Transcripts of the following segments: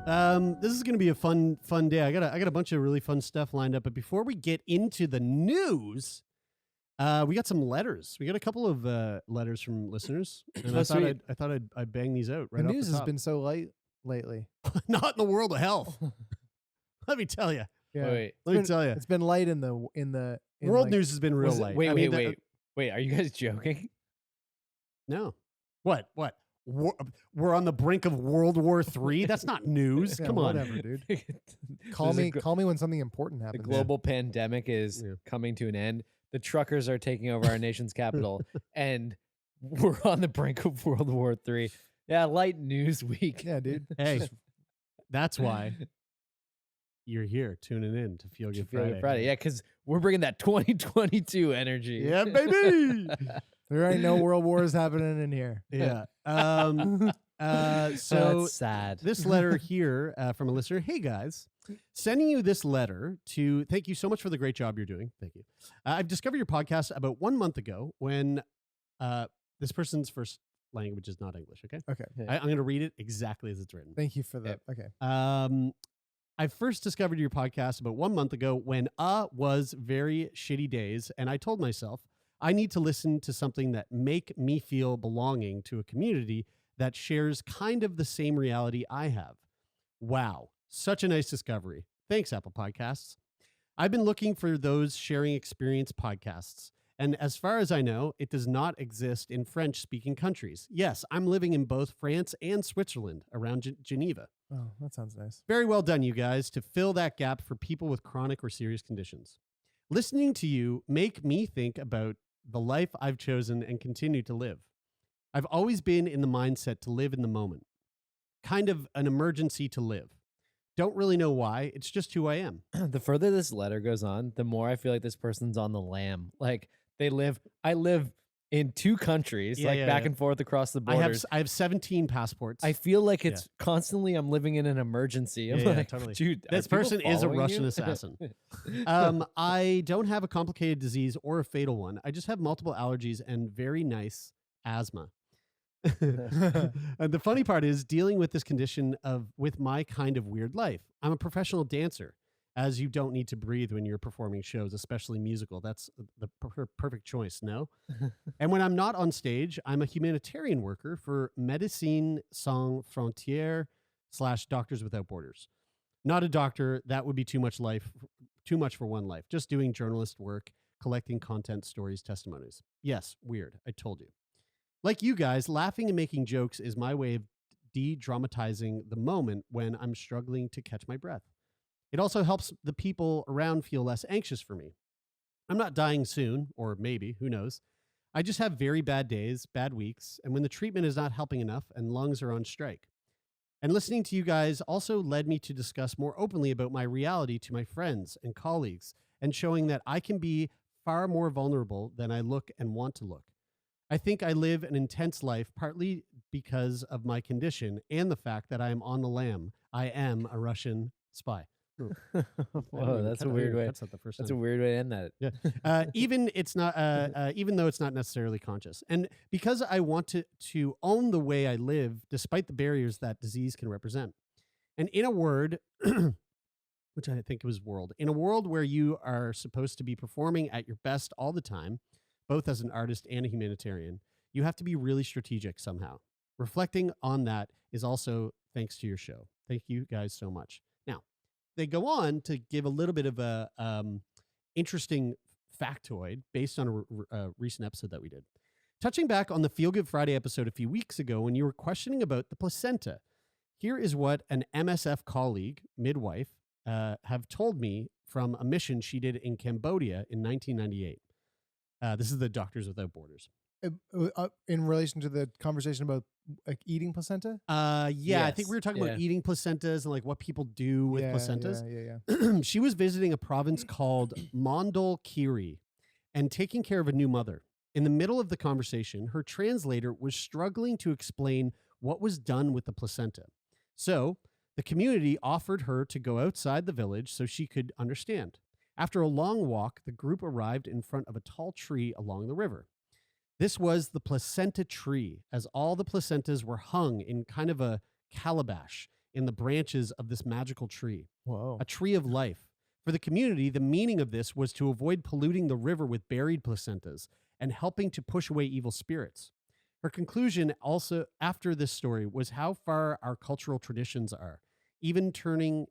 This is going to be a fun day. I got a bunch of really fun stuff lined up. But before we get into the news, we got some letters. We got a couple of letters from listeners, and I thought I'd bang these out right The off news the has top. been so light lately. Not in the world of health. Let me tell you. Yeah. Let me tell you. It's been light in World news has been real light. Wait. Are you guys joking? No. What? We're on the brink of World War III? That's not news. Yeah, Come on. whatever, dude. Call me when something important The happens. global pandemic is coming to an end. The truckers are taking over our nation's capital, and we're on the brink of World War III. Yeah, light news week. Yeah, dude. Hey, that's why you're here tuning in to Feel Good Friday. Yeah, because we're bringing that 2022 energy. Yeah, baby. There ain't no world wars happening in here. Yeah. So So sad. this letter here from a listener. Hey guys, sending you this letter to thank you so much for the great job you're doing. Thank you. I've discovered your podcast about 1 month ago when this person's first language is not English. Okay. Okay. I'm going to read it exactly as it's written. Thank you for that. Okay. I first discovered your podcast about 1 month ago when was very shitty days, and I told myself I need to listen to something that make me feel belonging to a community that shares kind of the same reality I have. Wow, such a nice discovery. Thanks, Apple Podcasts. I've been looking for those sharing experience podcasts, and as far as I know, it does not exist in French-speaking countries. Yes, I'm living in both France and Switzerland, around Geneva. Oh, that sounds nice. Very well done, you guys, to fill that gap for people with chronic or serious conditions. Listening to you make me think about the life I've chosen and continue to live. I've always been in the mindset to live in the moment, kind of an emergency to live. Don't really know why. It's just who I am. The further this letter goes on, the more I feel like this person's on the lam. Like I live in 2 countries, back and forth across the borders. I have 17 passports. I feel like it's constantly I'm living in an emergency. I'm like, totally. Dude, this person is a Russian assassin. I don't have a complicated disease or a fatal one. I just have multiple allergies and very nice asthma. And the funny part is dealing with this condition with my kind of weird life. I'm a professional dancer, as you don't need to breathe when you're performing shows, especially musical. That's the perfect choice, no? And when I'm not on stage, I'm a humanitarian worker for Médecins Sans Frontières / Doctors Without Borders. Not a doctor. That would be too much for one life. Just doing journalist work, collecting content, stories, testimonies. Yes, weird. I told you. Like you guys, laughing and making jokes is my way of de-dramatizing the moment when I'm struggling to catch my breath. It also helps the people around feel less anxious for me. I'm not dying soon, or maybe, who knows. I just have very bad days, bad weeks, and when the treatment is not helping enough and lungs are on strike. And listening to you guys also led me to discuss more openly about my reality to my friends and colleagues, and showing that I can be far more vulnerable than I look and want to look. I think I live an intense life partly because of my condition and the fact that I am on the lam. I am a Russian spy. Whoa, that's a weird way. That's a weird way to end that. Yeah. Even though it's not necessarily conscious, and because I want to own the way I live, despite the barriers that disease can represent. And in a word, which I think was world, in a world where you are supposed to be performing at your best all the time, both as an artist and a humanitarian, you have to be really strategic somehow. Reflecting on that is also thanks to your show. Thank you guys so much. Now, they go on to give a little bit of a interesting factoid based on a recent episode that we did. Touching back on the Feel Good Friday episode a few weeks ago when you were questioning about the placenta, here is what an MSF colleague, midwife, have told me from a mission she did in Cambodia in 1998. This is the Doctors Without Borders. In relation to the conversation about eating placenta? Yes. I think we were talking about eating placentas and like what people do with placentas. Yeah. She was visiting a province called Mondulkiri and taking care of a new mother. In the middle of the conversation, her translator was struggling to explain what was done with the placenta. So the community offered her to go outside the village so she could understand. After a long walk, the group arrived in front of a tall tree along the river. This was the placenta tree, as all the placentas were hung in kind of a calabash in the branches of this magical tree, Whoa. a tree of life. For the community, the meaning of this was to avoid polluting the river with buried placentas and helping to push away evil spirits. Her conclusion also after this story was how far our cultural traditions are. Even turning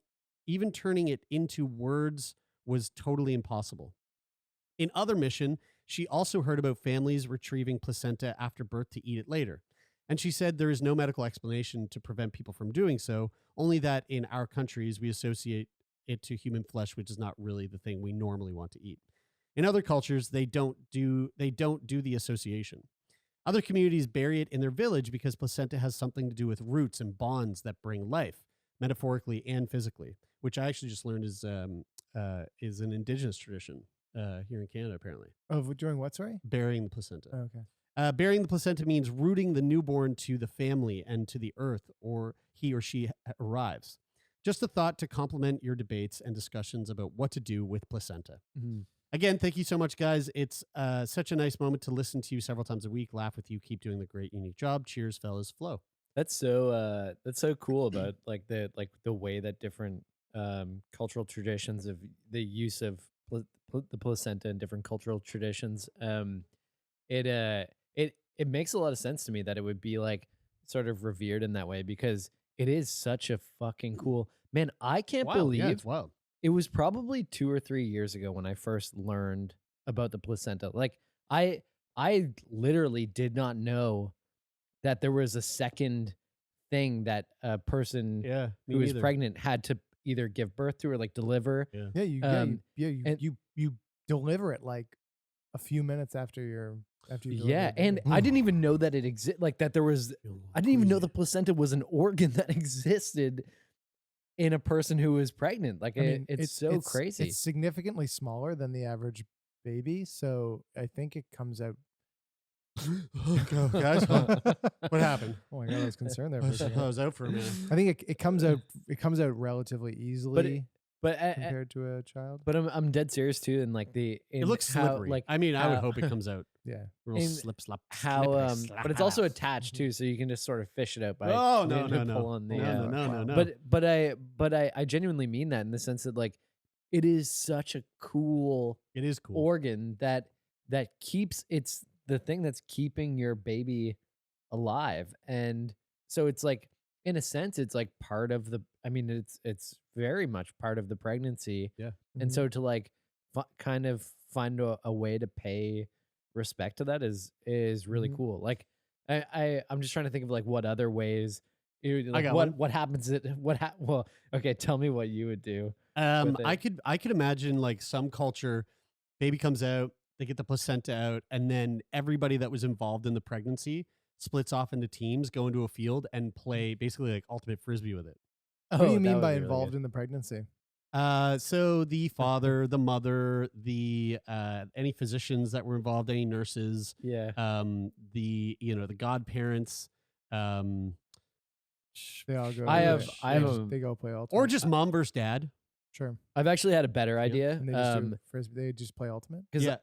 it into words was totally impossible. In other mission, she also heard about families retrieving placenta after birth to eat it later. And she said there is no medical explanation to prevent people from doing so, only that in our countries we associate it to human flesh, which is not really the thing we normally want to eat. In other cultures, they don't do the association. Other communities bury it in their village because placenta has something to do with roots and bonds that bring life, metaphorically and physically, which I actually just learned is an indigenous tradition here in Canada, apparently. Oh, doing what, sorry? Burying the placenta. Oh, okay. Burying the placenta means rooting the newborn to the family and to the earth, or he or she arrives. Just a thought to complement your debates and discussions about what to do with placenta. Mm-hmm. Again, thank you so much, guys. It's such a nice moment to listen to you several times a week, laugh with you, keep doing the great, unique job. Cheers, fellas. Flo. That's so cool about like the way that different cultural traditions of the use of the placenta and different cultural traditions. It makes a lot of sense to me that it would be like sort of revered in that way, because it is such a fucking cool, man. I can't believe it's wild. It was probably 2 or 3 years ago when I first learned about the placenta. Like I literally did not know that there was a second thing that a person who is pregnant had to either give birth to or like deliver. You deliver it like a few minutes after you yeah, and I didn't even know that it existed. Like that there was, I didn't even know the placenta was an organ that existed in a person who is pregnant. Like it's so crazy. It's significantly smaller than the average baby, so I think it comes out. Oh, guys, what happened? Oh my god, I was concerned there for a second. I was out for a minute. I think it comes out. It comes out relatively easily. But compared to a child. But I'm dead serious too, and like it looks slippery. Like I mean, I would hope it comes out. Yeah, real slip slap. How but it's also attached too, so you can just sort of fish it out by no. But I genuinely mean that in the sense that like it is such a cool organ that keeps, it's the thing that's keeping your baby alive. And so it's like, in a sense, it's like part of the, I mean, it's very much part of the pregnancy. Yeah. And so to like kind of find a way to pay respect to that is really cool. Like I'm just trying to think of like what other ways, like what happens well, okay, tell me what you would do. I could imagine like some culture, baby comes out, they get the placenta out, and then everybody that was involved in the pregnancy splits off into teams, go into a field and play basically like ultimate frisbee with it. What do you mean by involved in the pregnancy? So the father, the mother, the any physicians that were involved, any nurses, the godparents, they all go. They go play ultimate, or just mom versus dad. Sure. I've actually had a better idea. And they just do frisbee. They just play ultimate. Because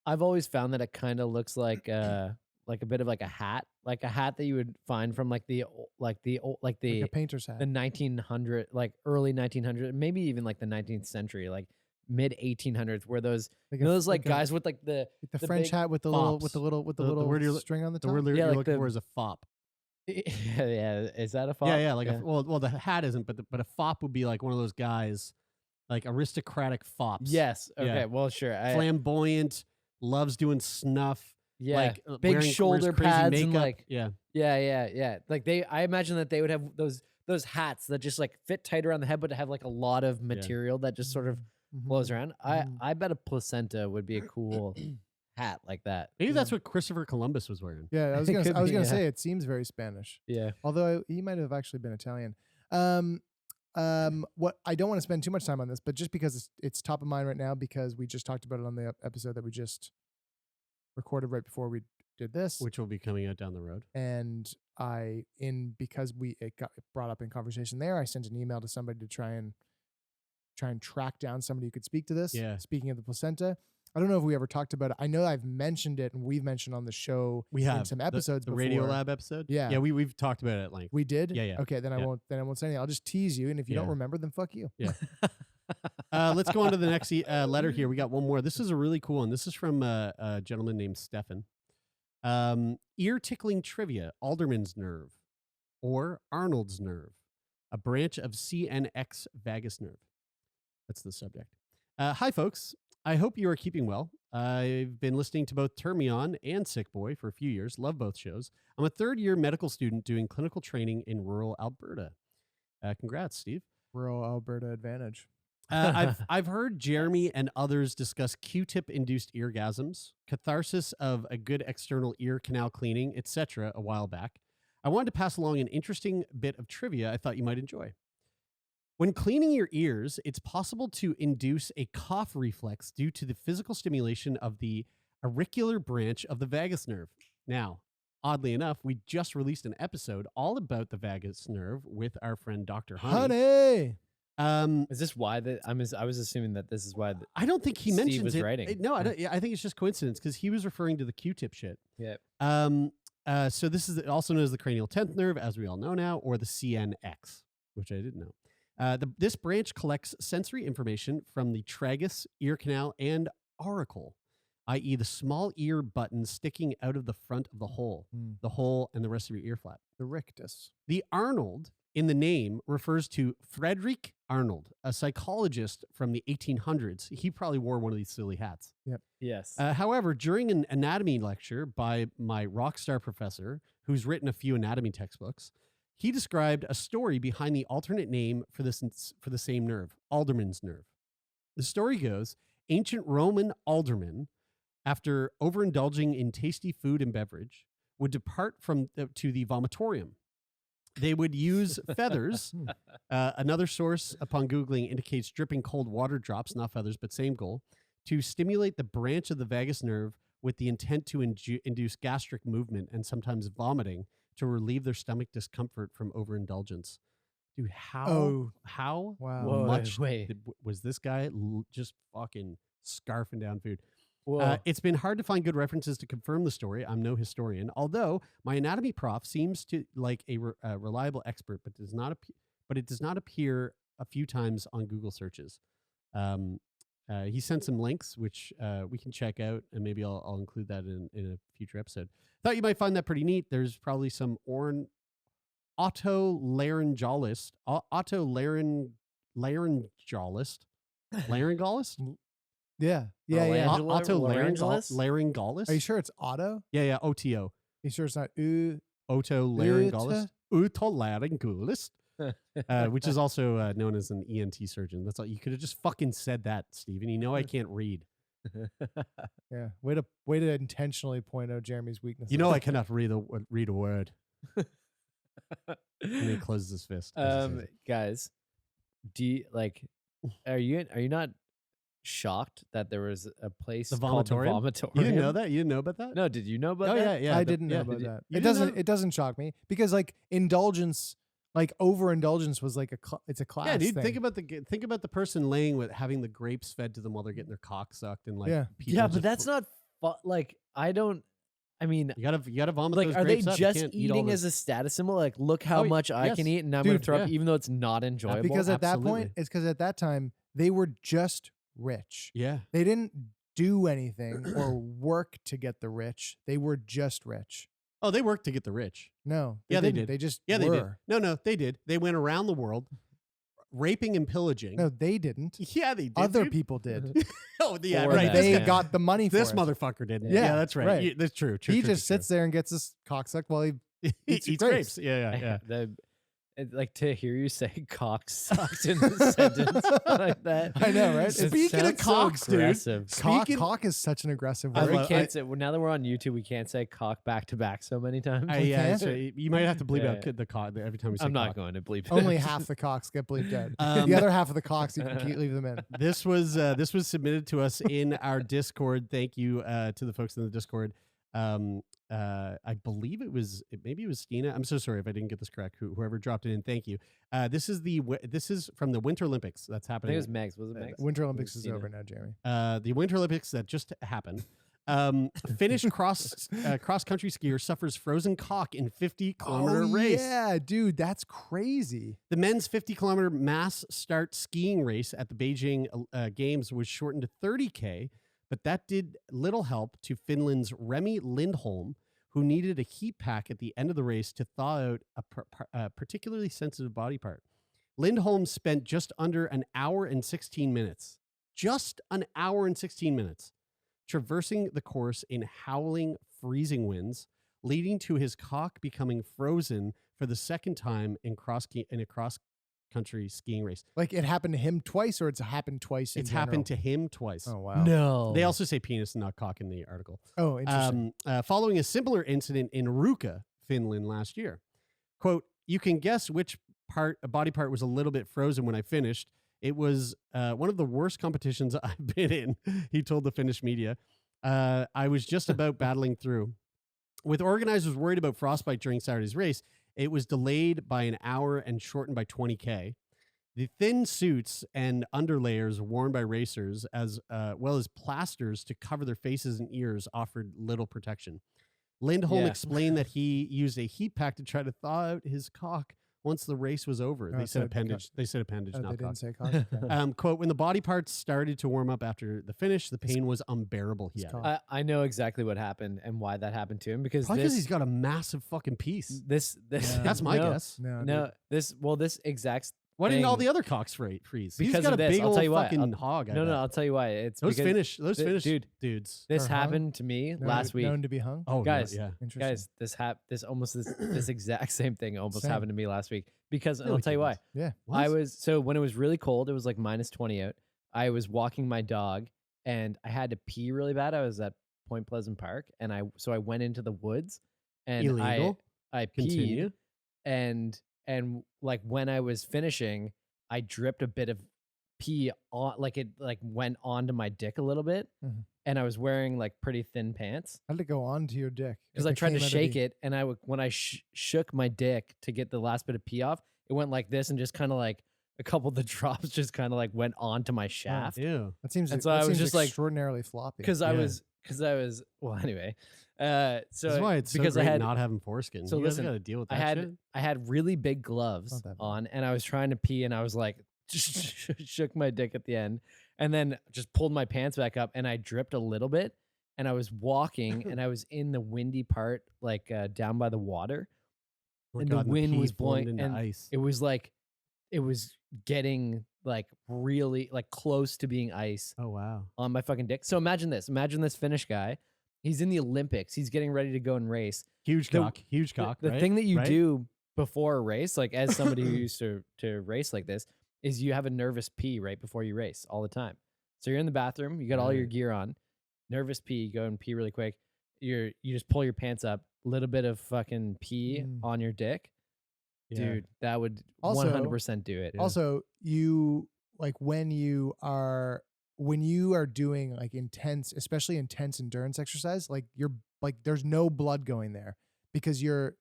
I've always found that it kind of looks like a bit of like a hat that you would find from like a painter's hat, the 1900, like early 1900s, maybe even like the 19th century, like mid 1800s, where those guys with like the French hat with the little string on the top. The word you're looking for is a fop. Yeah, is that a fop? Yeah, like well, the hat isn't, but a fop would be like one of those guys, like aristocratic fops. Yes. Okay. Well, sure. Flamboyant, loves doing snuff. Yeah, like big shoulder pads makeup. And like yeah. Like I imagine that they would have those hats that just like fit tight around the head, but to have like a lot of material that just sort of blows around. I bet a placenta would be a cool hat like that. Maybe that's what Christopher Columbus was wearing. Yeah, I was gonna say it seems very Spanish. Yeah, although he might have actually been Italian. What I don't want to spend too much time on this, but just because it's top of mind right now, because we just talked about it on the episode that we just recorded right before we did this, which will be coming out down the road. And because it got brought up in conversation there, I sent an email to somebody to try and track down somebody who could speak to this. Yeah. Speaking of the placenta, I don't know if we ever talked about it. I know I've mentioned it and we've mentioned on the show We have in some episodes the before. Radio Lab episode. Yeah. Yeah, we've talked about it at length. We did? Yeah. Okay, then I won't say anything. I'll just tease you, and if you don't remember, then fuck you. Yeah. Let's go on to the next letter here. We got one more. This is a really cool one. This is from a gentleman named Stefan. Ear tickling trivia, Alderman's nerve, or Arnold's nerve, a branch of CNX vagus nerve. That's the subject. Hi, folks. I hope you are keeping well. I've been listening to both Termion and Sick Boy for a few years. Love both shows. I'm a third-year medical student doing clinical training in rural Alberta. Congrats, Steve. Rural Alberta advantage. I've heard Jeremy and others discuss Q-tip induced eargasms, catharsis of a good external ear canal cleaning, etc. a while back. I wanted to pass along an interesting bit of trivia I thought you might enjoy. When cleaning your ears, it's possible to induce a cough reflex due to the physical stimulation of the auricular branch of the vagus nerve. Now, oddly enough, we just released an episode all about the vagus nerve with our friend Dr. Honey. Is this why I was assuming that this is why I don't think he Steve mentions was it. writing. No, I don't. I think it's just coincidence because he was referring to the Q-tip shit. Yeah. So this is also known as the cranial 10th nerve, as we all know now, or the CNX, which I didn't know. This branch collects sensory information from the tragus, ear canal, and auricle, i.e. the small ear button sticking out of the front of the hole, and the rest of your ear flap. The rictus. The Arnold in the name refers to Frederick Arnold, a psychologist from the 1800s. He probably wore one of these silly hats. Yep. Yes. However, during an anatomy lecture by my rock star professor, who's written a few anatomy textbooks, he described a story behind the alternate name for the same nerve, Alderman's nerve. The story goes, ancient Roman aldermen, after overindulging in tasty food and beverage, would depart to the vomitorium. They would use feathers. Another source upon Googling indicates dripping cold water drops, not feathers, but same goal, to stimulate the branch of the vagus nerve with the intent to induce gastric movement and sometimes vomiting to relieve their stomach discomfort from overindulgence. Dude, how much was this guy just fucking scarfing down food? It's been hard to find good references to confirm the story. I'm no historian, although my anatomy prof seems to like a reliable expert, but it does not appear a few times on Google searches. He sent some links, which we can check out, and maybe I'll include that in a future episode. Thought you might find that pretty neat. There's probably some otolaryngologist. Yeah. Otolaryngologist. Are you sure it's auto? Yeah. OTO. You sure it's not otolaryngologist? Otolaryngologist. Which is also known as an ENT surgeon. That's all. You could have just fucking said that, Steven. You know I can't read. Yeah. Way to intentionally point out Jeremy's weaknesses. You know I cannot read a word. And he closes his fist. Guys, are you not shocked that there was a place called the vomitorium? You didn't know that? You didn't know about that? No, did you know about that? Yeah. I didn't know about that. It doesn't shock me because indulgence, overindulgence was it's a class. Yeah, dude. Thing. Think about the person having the grapes fed to them while they're getting their cock sucked and but that's not I don't. I mean, you gotta vomit. Those are they grapes just eating as a status symbol? Look how much I can eat, and I'm going to throw up, even though it's not enjoyable. Because at that point, it's because at that time they were just rich. Yeah, they didn't do anything or work to get the rich. They were just rich. Oh, they worked to get the rich. No, they did. They just they did. No, they did. They went around the world, raping and pillaging. No, they didn't. Yeah, they did. Other people did. Oh, yeah, right. They got the money for this it. motherfucker didn't. Yeah, that's right. Right. That's true. He just sits there and gets his cock sucked while he eats grapes. Yeah. To hear you say cock sucked in a sentence like that. I know, right? Speaking of cocks, dude. Cock is such an aggressive word. We can't say, now that we're on YouTube, we can't say cock back to back so many times. So you might have to bleep out the cock every time we say I'm cock. not going to bleep it. Only half the cocks get bleeped out. The other half of the cocks, you can leave them in. This was submitted to us in our Discord. Thank you to the folks in the Discord. I believe maybe it was Stina. I'm so sorry if I didn't get this correct. Whoever dropped it in, thank you. This is from the Winter Olympics that's I happening. think it was Megs. Was it Megs? Winter Olympics is over now, Jeremy. The Winter Olympics that just happened. Finnish cross country skier suffers frozen cock in 50-kilometer race. Yeah, dude, that's crazy. The men's 50-kilometer mass start skiing race at the Beijing Games was shortened to 30K, but that did little help to Finland's Remi Lindholm, who needed a heat pack at the end of the race to thaw out a particularly sensitive body part. Lindholm spent just under an hour and 16 minutes. Just an hour and 16 minutes. Traversing the course in howling, freezing winds, leading to his cock becoming frozen for the second time in a cross-country skiing race. Like it happened to him twice, or it's happened twice? It's happened to him twice. Oh wow! No, they also say penis and not cock in the article. Oh, interesting. Following a similar incident in Ruka, Finland, last year. Quote: "You can guess which body part was a little bit frozen when I finished. It was one of the worst competitions I've been in," he told the Finnish media. "I was just about battling through. With organizers worried about frostbite during Saturday's race, it was delayed by an hour and shortened by 20K. The thin suits and underlayers worn by racers, as well as plasters to cover their faces and ears, offered little protection. Lindholm explained that he used a heat pack to try to thaw out his cock once the race was over." They said appendage. They said appendage, not they cock. didn't say cock. Okay. Quote: "When the body parts started to warm up after the finish, the pain was unbearable." He added. I know exactly what happened and why that happened to him because he's got a massive fucking piece. This That's my guess. No, this exact. Why didn't all the other cocks freeze? Because he's got of a this. big I'll old tell you why. fucking hog. No, I'll tell you why. It's those because Finnish dudes. Are happened to me last week. Known to be hung. Oh, guys, yeah. Interesting. Guys, this exact same thing almost Same. happened to me last week because Really I'll tell you why. Yeah. When it was really cold, it was like -20 out. I was walking my dog and I had to pee really bad. I was at Point Pleasant Park and I went into the woods and Illegal. I peed Continue. and like when I was finishing, I dripped a bit of pee on, like it like went onto my dick a little bit, and I was wearing like pretty thin pants. How did it go onto your dick? Because I tried to shake it, and when I shook my dick to get the last bit of pee off, it went like this, and just kind of like a couple of the drops just kind of like went onto my shaft. Ew. That seems. And so I was just like extraordinarily floppy. Because I was well anyway. So That's why it's because so great I had not having foreskin. So you guys listen, got to deal with that I had shit. I had really big gloves Not that bad. on, and I was trying to pee, and I was like shook my dick at the end, and then just pulled my pants back up, and I dripped a little bit, and I was walking, and I was in the windy part, like down by the water, and the wind was blowing, into and ice. it was like it was getting like really like close to being ice Oh wow. on my fucking dick. So imagine this Finnish guy. He's in the Olympics. He's getting ready to go and race. Huge cock. The right? thing that you Right? do before a race, like as somebody who used to race like this, is you have a nervous pee right before you race all the time. So you're in the bathroom, you got all your Right. gear on, nervous pee, go and pee really quick. You just pull your pants up, a little bit of fucking pee on your dick. Yeah. Dude, that would Also- 100% do it. Also, you like when you are doing like especially intense endurance exercise, like there's no blood going there because your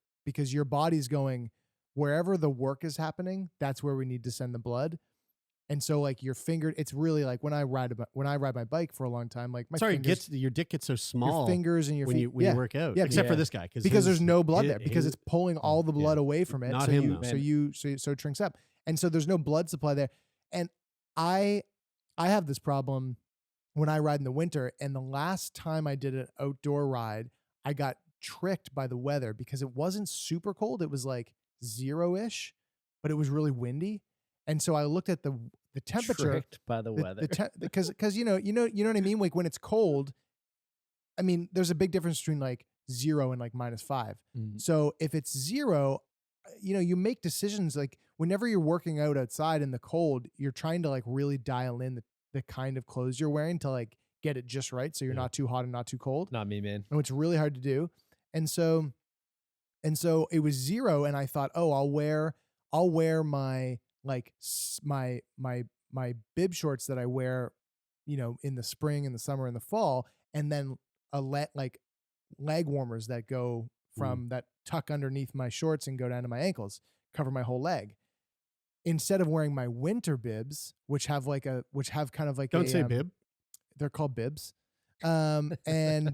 body's going wherever the work is happening. That's where we need to send the blood. And so like your finger, it's really like when I ride my bike for a long time, like my fingers, your dick gets so small your fingers and your when feet, you work out. Yeah, Except for yeah. this guy, because there's no blood his- there because his- it's pulling all the blood away from it. Not so him, you, though. so it shrinks up, and so there's no blood supply there. And I have this problem when I ride in the winter. And the last time I did an outdoor ride, I got tricked by the weather because it wasn't super cold. It was like 0-ish, but it was really windy. And so I looked at the temperature. Tricked by the weather. Because you know what I mean? Like when it's cold, I mean, there's a big difference between like 0 and like -5. Mhm. So if it's 0, you make decisions like whenever you're working out outside in the cold, you're trying to like really dial in the kind of clothes you're wearing to like get it just right. So you're not too hot and not too cold. Not me, man. And it's really hard to do. And so it was 0. And I thought, oh, I'll wear my like my bib shorts that I wear, in the spring and the summer and the fall. And then leg warmers that go from that tuck underneath my shorts and go down to my ankles, cover my whole leg. Instead of wearing my winter bibs, which have kind of like Don't say bib. They're called bibs. And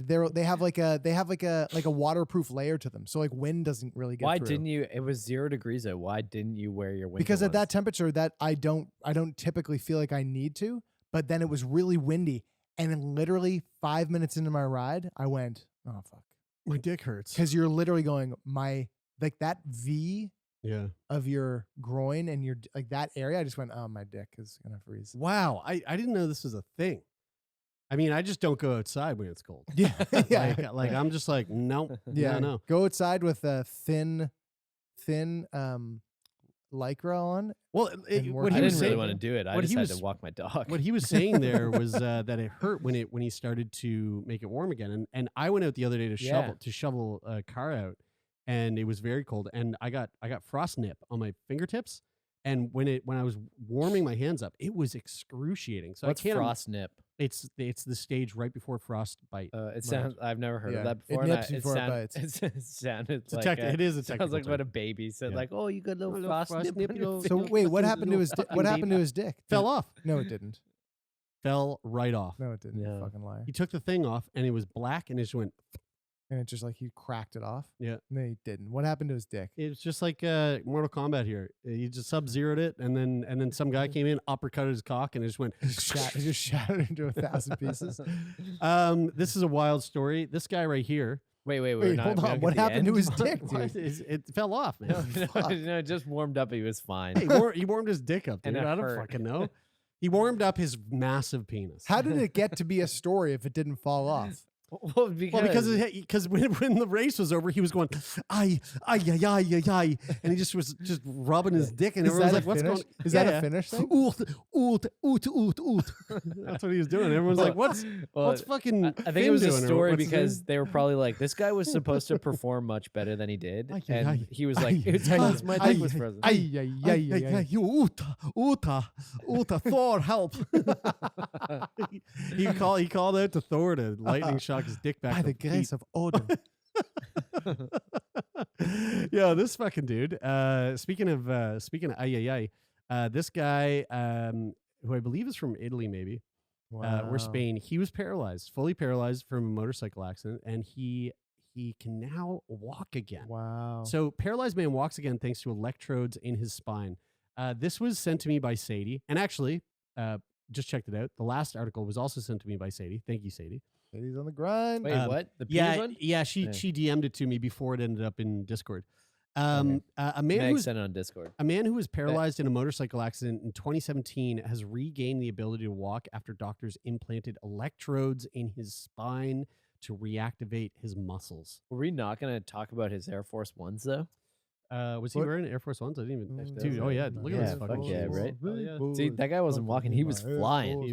they have like a waterproof layer to them. So like wind doesn't really get Why through. didn't you? It was 0 degrees though. Why didn't you wear your winter Because at that ones? temperature that I don't typically feel like I need to, but then it was really windy. And then literally 5 minutes into my ride, I went, oh fuck. My dick hurts. Because you're literally going, like that V of your groin and your like that area. I just went, oh, my dick is gonna freeze. Wow, I didn't know this was a thing. I mean, I just don't go outside when it's cold. Yeah, yeah. Like I'm just like, nope. Yeah, no. Go outside with a thin lycra on. Well, And what I he was didn't really saying, want to do it. I what he decided was- to walk my dog. what he was saying there was that it hurt when he started to make it warm again. And I went out the other day to shovel a car out, and it was very cold, and I got frost nip on my fingertips. And when I was warming my hands up, it was excruciating. So What's I can't. frost nip? It's the stage right before frostbite. It sounds. I've never heard Yeah, of that it before. nips before it bites. It sounded It's a like it is a sounds technical like what term. a baby said. Yeah. Like, oh, you got a little little frost frost nip. nip, on you your know. So finger." wait, what Fucking happened to his little what fucking happened to his dick? Fell off. No, it didn't. Fell right off. No, it didn't. No. You fucking liar. He took the thing off, and it was black, and it just went. And it just like he cracked it off. Yeah. No, he didn't. What happened to his dick? It was just like Mortal Kombat here. You just sub-zeroed it, and then some guy came in, uppercutted his cock, and it just went. It just shattered into 1,000 pieces. This is a wild story. This guy right here. Wait, Wait, hold on. What happened to his dick, What dude? it fell off, man. No, it just warmed up. He was fine. Hey, he warmed his dick up, dude. And it I don't hurt. fucking know. He warmed up his massive penis. How did it get to be a story if it didn't fall off? Well, because when the race was over, he was going, ay, and he just was just rubbing his dick, and Is everyone's that like, a "What's finish? going?" Is that Yeah, a finish thing? Oot. That's what he was doing. Everyone's like, "What's fucking?" I think Finn it was a doing, or story what's his because name? they were probably like, this guy was supposed to perform much better than he did, Ay, and ay, he was ay, like, it's ay, because my ay, dick was ay, frozen. You Uta, Thor, help! he called out to Thor to lightning shock his dick back. By the grace of Odin. Yeah, this fucking dude. Speaking of this guy, who I believe is from Italy, maybe, or Spain. He was paralyzed, fully paralyzed from a motorcycle accident, and he can now walk again. Wow. So paralyzed man walks again thanks to electrodes in his spine. This was sent to me by Sadie, and actually, just checked it out. The last article was also sent to me by Sadie. Thank you, Sadie. He's on the grind. Wait, what? The penis one? Yeah, she DM'd it to me before it ended up in Discord. A man Meg who's sent it on Discord. a man who was paralyzed in a motorcycle accident in 2017 has regained the ability to walk after doctors implanted electrodes in his spine to reactivate his muscles. Were we not going to talk about his Air Force Ones though? Was he What? wearing Air Force Ones? I didn't even. Mm, Dude, oh yeah, look at Yeah, this fucking fuck yeah, shoes. right? Oh, yeah. See, that guy wasn't walking; he was flying. He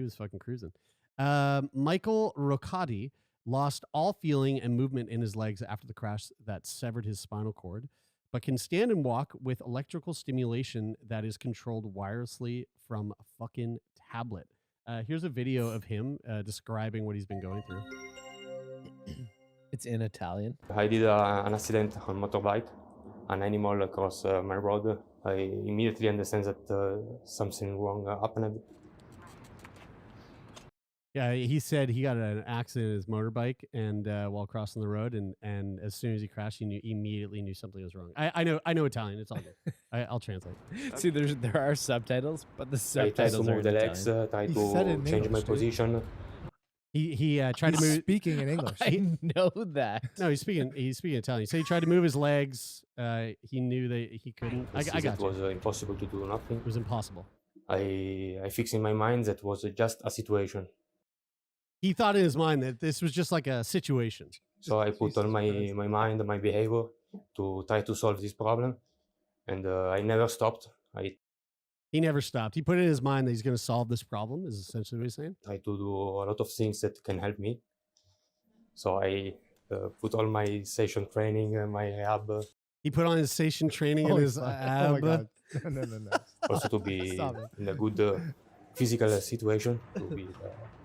was fucking cruising. Michael Roccati lost all feeling and movement in his legs after the crash that severed his spinal cord, but can stand and walk with electrical stimulation that is controlled wirelessly from a fucking tablet. Here's a video of him describing what he's been going through. It's in Italian. I did an accident on motorbike. An animal crossed my road. I immediately understand that something wrong happened. Yeah, he said he got in an accident in his motorbike and while crossing the road, and as soon as he crashed, he immediately knew something was wrong. I know Italian. It's all good. I'll translate. See, there are subtitles, but the I tried to subtitles are move in the legs, Italian. tried He said it in to change my English, dude. position. He tried to He's move. speaking in English. I know that. No, he's speaking Italian. So he tried to move his legs. He knew that he couldn't. I It got you. was impossible to do nothing. It was impossible. I fixed in my mind that was just a situation. He thought in his mind that this was just like a situation. So I put all Jesus my mind, my behavior to try to solve this problem. And I never stopped. I He never stopped. He put it in his mind that he's going to solve this problem, is essentially what he's saying. tried to do a lot of things that can help me. So I put all my session training, my rehab, He put on his station training and Holy his fuck. ab. Oh my god. No. also to be Stop it. in a good physical situation, to be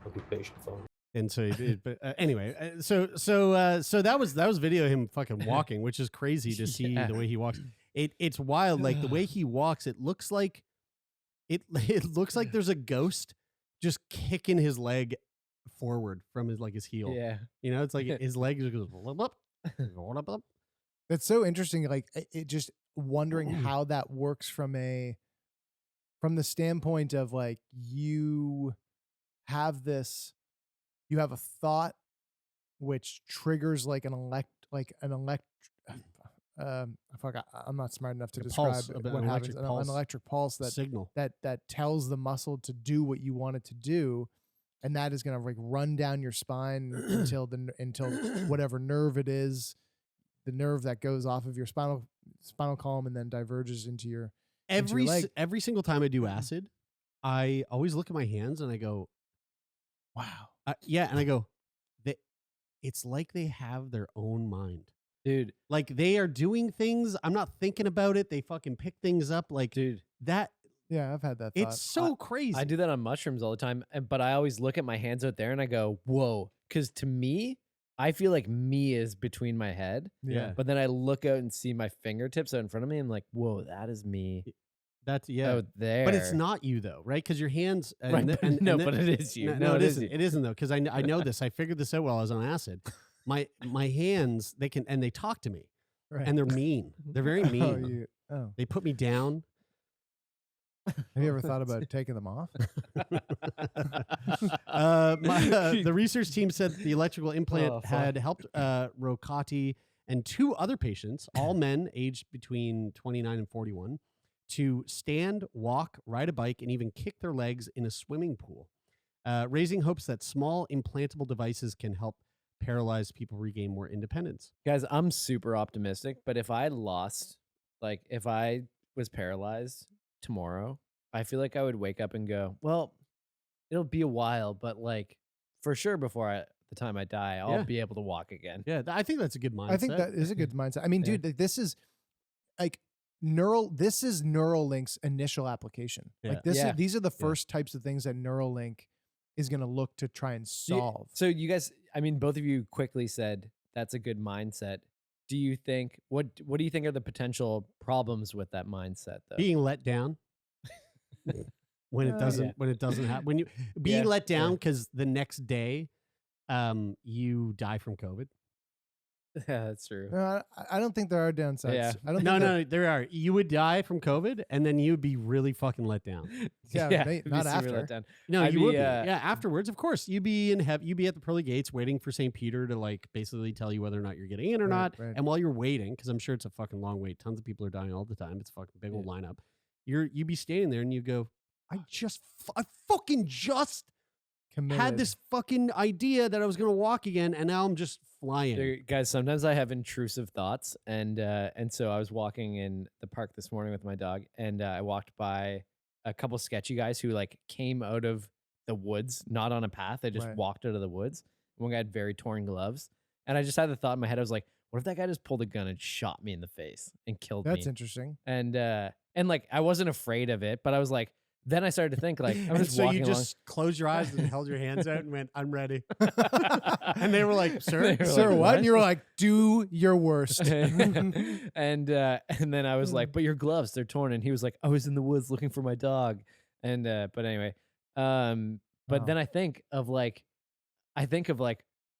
a good patient for me. And so, but anyway, so that was video of him fucking walking, which is crazy to see the way he walks. It's wild, like the way he walks. It looks like there's a ghost just kicking his leg forward from his heel. Yeah, you know, it's like his leg just goes. That's so interesting. Like it just wondering how that works from the standpoint of like you have a thought which triggers like I'm not smart enough to describe what happens. An electric pulse that signal that tells the muscle to do what you want it to do, and that is going to like run down your spine until whatever nerve it is, the nerve that goes off of your spinal column and then diverges into your leg. Every single time I do acid, I always look at my hands and I go, wow. Yeah, and I go, it's like they have their own mind. Dude. Like they are doing things. I'm not thinking about it. They fucking pick things up. Like, dude, that. Yeah, I've had that thought. It's so crazy. I do that on mushrooms all the time, but I always look at my hands out there and I go, whoa. Because to me, I feel like me is between my head. Yeah. But then I look out and see my fingertips out in front of me and I'm like, whoa, that is me. That's out there. But it's not you though, right? Because your hands. But it is you. No, it isn't. It isn't though, because I know this. I figured this out while I was on acid. My hands, they talk to me, right. And they're mean. They're very mean. They put me down. Have you ever thought about taking them off? The research team said the electrical implant had helped Rocati and 2 other patients, all men aged between 29 and 41, to stand, walk, ride a bike, and even kick their legs in a swimming pool, raising hopes that small implantable devices can help paralyzed people regain more independence. Guys, I'm super optimistic, but if I was paralyzed tomorrow, I feel like I would wake up and go, well, it'll be a while, but like for sure before the time I die, I'll be able to walk again. Yeah, I think that's a good mindset. I think that is a good mindset. I mean, dude, like, this is like Neuralink's initial application. Yeah. Like these are the first types of things that Neuralink is going to look to try and solve. So you guys, I mean, both of you quickly said that's a good mindset. Do you think what do you think are the potential problems with that mindset though? Being let down when it doesn't happen. When you being let down because the next day you die from COVID. Yeah, that's true. No, I don't think there are downsides. Yeah. I don't no, there are. You would die from COVID, and then you would be really fucking let down. Not after. Let down. No, you would be. Yeah, afterwards, of course, you'd be in heaven. You'd be at the pearly gates waiting for St. Peter to like basically tell you whether or not you're getting in or not. Right. And while you're waiting, because I'm sure it's a fucking long wait, tons of people are dying all the time. It's a fucking big old lineup. You'd be standing there, and you go, I fucking just committed. Had this fucking idea that I was gonna walk again, and now I'm just flying. Guys, sometimes I have intrusive thoughts, and so I was walking in the park this morning with my dog, and I walked by a couple sketchy guys who like came out of the woods, not on a path. They just walked out of the woods. One guy had very torn gloves, and I just had the thought in my head. I was like, what if that guy just pulled a gun and shot me in the face and killed me? That's interesting. And like I wasn't afraid of it, but I was like, then I started to think like I'm just walking along. Just closed your eyes and held your hands out and went, "I'm ready." And they were like, "Sir, sir, like, what?" And you were like, "Do your worst." and then I was like, "But your gloves, they're torn." And he was like, "I was in the woods looking for my dog." And but anyway, but then I think of like,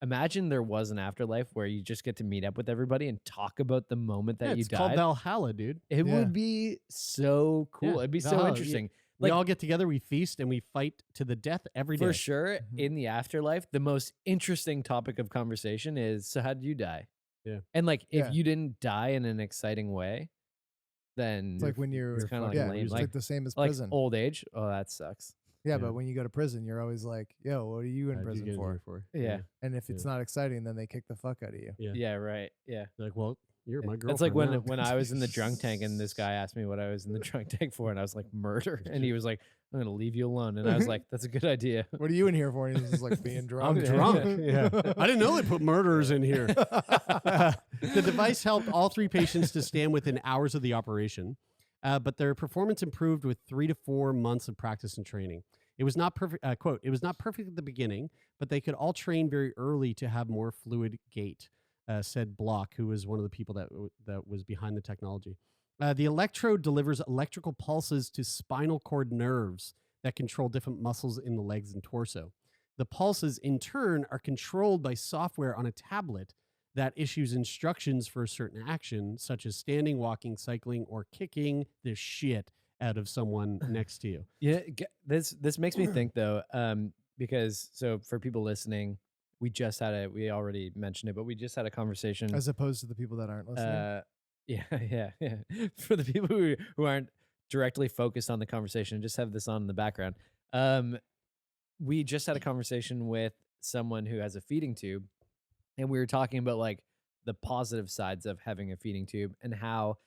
imagine there was an afterlife where you just get to meet up with everybody and talk about the moment that you died. It's called Valhalla, dude. It would be so cool. It'd be so interesting. We all get together, we feast, and we fight to the death every day. For sure, in the afterlife, the most interesting topic of conversation is, so how did you die? Yeah. And like, if you didn't die in an exciting way, then it's like when you're kind of like lame. It's like the same as like prison. Old age. Oh, that sucks. Yeah, but when you go to prison, you're always like, yo, what are you in prison for? Yeah. And if it's not exciting, then they kick the fuck out of you. Yeah, right. Yeah. They're like, well, you're my girlfriend. It's like when I was in the drunk tank and this guy asked me what I was in the drunk tank for, and I was like, murder. And he was like, I'm going to leave you alone. And I was like, that's a good idea. What are you in here for? And he was just like being drunk. I'm drunk. Yeah. I didn't know they put murderers in here. The device helped all 3 patients to stand within hours of the operation, but their performance improved with 3 to 4 months of practice and training. It was not perfect. Quote, it was not perfect at the beginning, but they could all train very early to have more fluid gait, said Block, who was one of the people that was behind the technology. The electrode delivers electrical pulses to spinal cord nerves that control different muscles in the legs and torso. The pulses, in turn, are controlled by software on a tablet that issues instructions for a certain action, such as standing, walking, cycling, or kicking the shit out of someone next to you. Yeah, this makes me think though, because so for people listening, we already mentioned it, but we just had a conversation. As opposed to the people that aren't listening. Yeah. For the people who aren't directly focused on the conversation, just have this on in the background. We just had a conversation with someone who has a feeding tube, and we were talking about like the positive sides of having a feeding tube and how,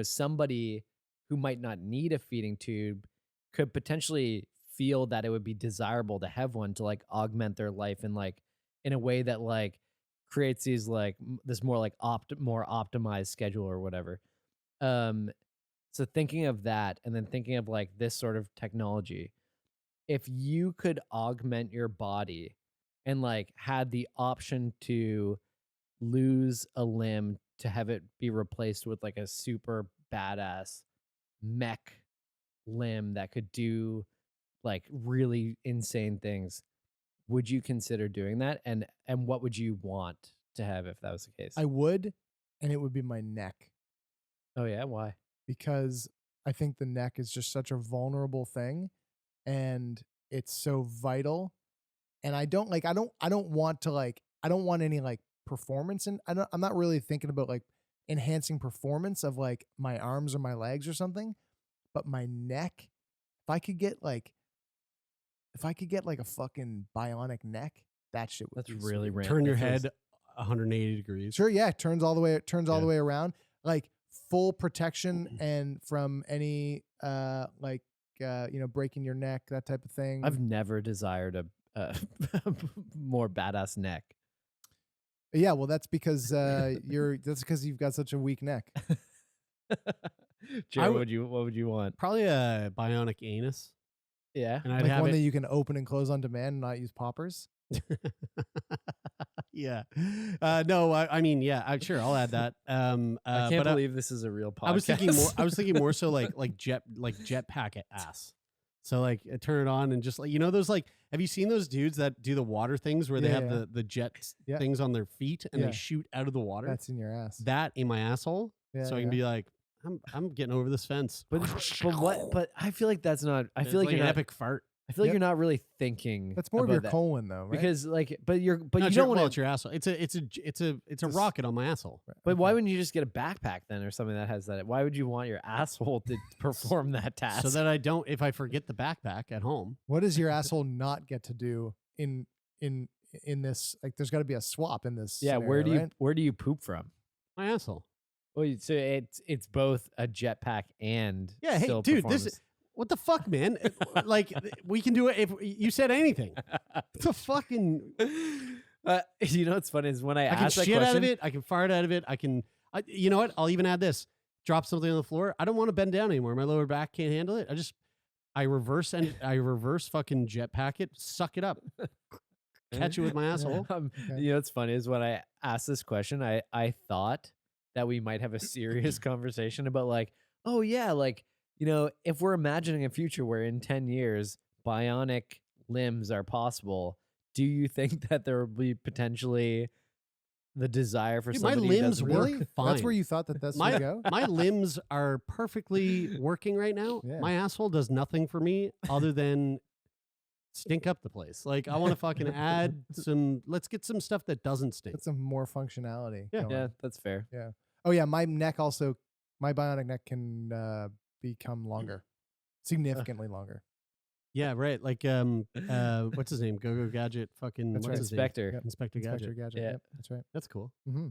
somebody who might not need a feeding tube could potentially feel that it would be desirable to have one to like augment their life and like in a way that like creates these like this more like more optimized schedule or whatever. So thinking of that and then thinking of like this sort of technology, if you could augment your body and like had the option to lose a limb to have it be replaced with like a super badass mech limb that could do like really insane things, would you consider doing that? And what would you want to have if that was the case? I would, and it would be my neck. Oh yeah, why? Because I think the neck is just such a vulnerable thing, and it's so vital. And I don't want any like performance, and I'm not really thinking about like enhancing performance of like my arms or my legs or something, but my neck. If I could get like a fucking bionic neck, that shit would That's be really sweet. random. Turn your head 180 degrees. Sure, yeah, turns all the way around, like full protection and from any breaking your neck, that type of thing. I've never desired a more badass neck. Yeah, well, that's because you've got such a weak neck. Jared, what would you want? Probably a bionic anus. Yeah. And I'd Like have one it. that you can open and close on demand and not use poppers. Yeah. No, I mean, yeah, sure, I'll add that. I can't believe this is a real podcast. I was thinking more so like jetpack ass. So like turn it on and just like, those like, have you seen those dudes that do the water things where they have the jet things on their feet and they shoot out of the water? That's in your ass. That in my asshole. Yeah, so I can be like, I'm getting over this fence. But what? But I feel like that's not. I feel like you're an not, epic fart. I feel like you're not really thinking. That's more of about your that. colon, though, right? Because like, but you don't want Well, to. it's your asshole. It's a rocket on my asshole. But why wouldn't you just get a backpack then, or something that has that? Why would you want your asshole to perform that task? So that I don't, if I forget the backpack at home. What does your asshole not get to do in this? Like, there's got to be a swap in this. Yeah, scenario, where do you poop from? My asshole. Well, so it's both a jetpack and yeah. Hey, dude, what the fuck, man? Like, we can do it if you said anything. It's a fucking. What's funny is when I can ask that shit question, out of it. I can fart out of it. You know what? I'll even add this. Drop something on the floor. I don't want to bend down anymore. My lower back can't handle it. I reverse fucking jetpack it. Suck it up. Catch it with my asshole. What's funny is when I asked this question, I thought that we might have a serious conversation about like, oh yeah, like, if we're imagining a future where in 10 years bionic limbs are possible, do you think that there will be potentially the desire for my somebody limbs work fine? That's where you thought that's my to go? My limbs are perfectly working right now. Yeah. My asshole does nothing for me other than stink up the place. Like, I want to fucking add some. Let's get some stuff that doesn't stink. Get some more functionality. Yeah. Yeah, that's fair. Yeah. Oh yeah, my bionic neck can become longer, significantly longer. Yeah, right. Like, what's his name? Go Gadget. Fucking That's what's right. his name? Inspector. Yep. Inspector Gadget. Gadget. Yeah. Yep, that's right. That's cool. Mm-hmm.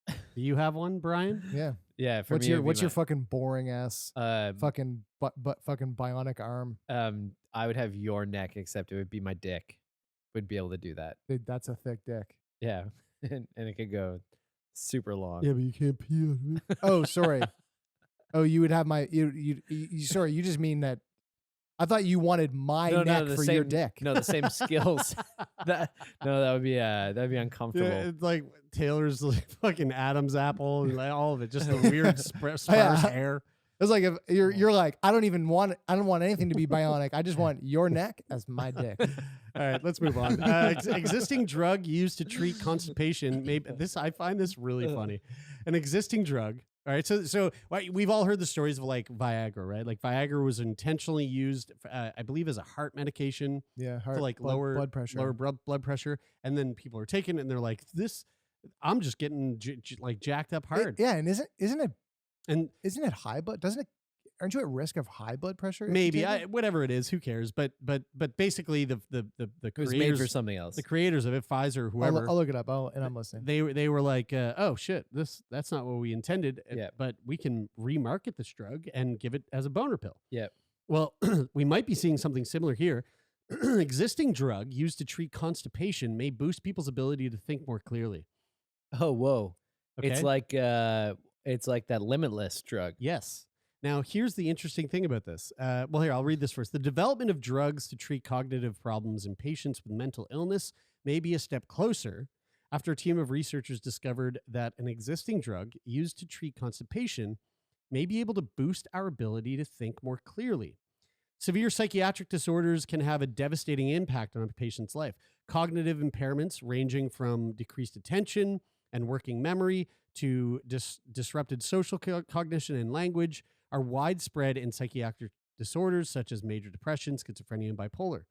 Do you have one, Brian? Yeah. Yeah. For What's me, your fucking boring ass fucking fucking bionic arm? I would have your neck, except it would be my dick. Would be able to do that. Dude, that's a thick dick. Yeah, and it could go super long. Yeah, but you can't pee on it. Oh, sorry. Oh, you would have my sorry. You just mean that I thought you wanted my neck for your dick. No, the same skills. That would be uncomfortable. Yeah, it's like Taylor's like fucking Adam's apple and like all of it, just the weird sparse hair. It's like if you're like, I don't want anything to be bionic. I just want your neck as my dick. All right, let's move on. Existing drug used to treat constipation. Maybe I find this really funny. An existing drug. All right, so we've all heard the stories of like Viagra, right? Like Viagra was intentionally used, I believe, as a heart medication. Yeah, to like lower blood pressure. lower blood pressure, and then people are taking it and they're like, "This, I'm just getting like jacked up hard." Yeah, and isn't it high blood? Aren't you at risk of high blood pressure? Maybe whatever it is, who cares? But basically the It was made creators for something else. the creators of it, Pfizer, whoever, I'll look it up. And I'm listening. they were like, oh shit, that's not what we intended. Yeah. But we can remarket this drug and give it as a boner pill. Yeah. Well, we might be seeing something similar here. Existing drug used to treat constipation may boost people's ability to think more clearly. Oh, whoa. Okay? It's like that Limitless drug. Yes. Now, here's the interesting thing about this. Well, here, I'll read this first. The development of drugs to treat cognitive problems in patients with mental illness may be a step closer after a team of researchers discovered that an existing drug used to treat constipation may be able to boost our ability to think more clearly. Severe psychiatric disorders can have a devastating impact on a patient's life. Cognitive impairments ranging from decreased attention and working memory to disrupted social cognition and language are widespread in psychiatric disorders such as major depression, schizophrenia, and bipolar.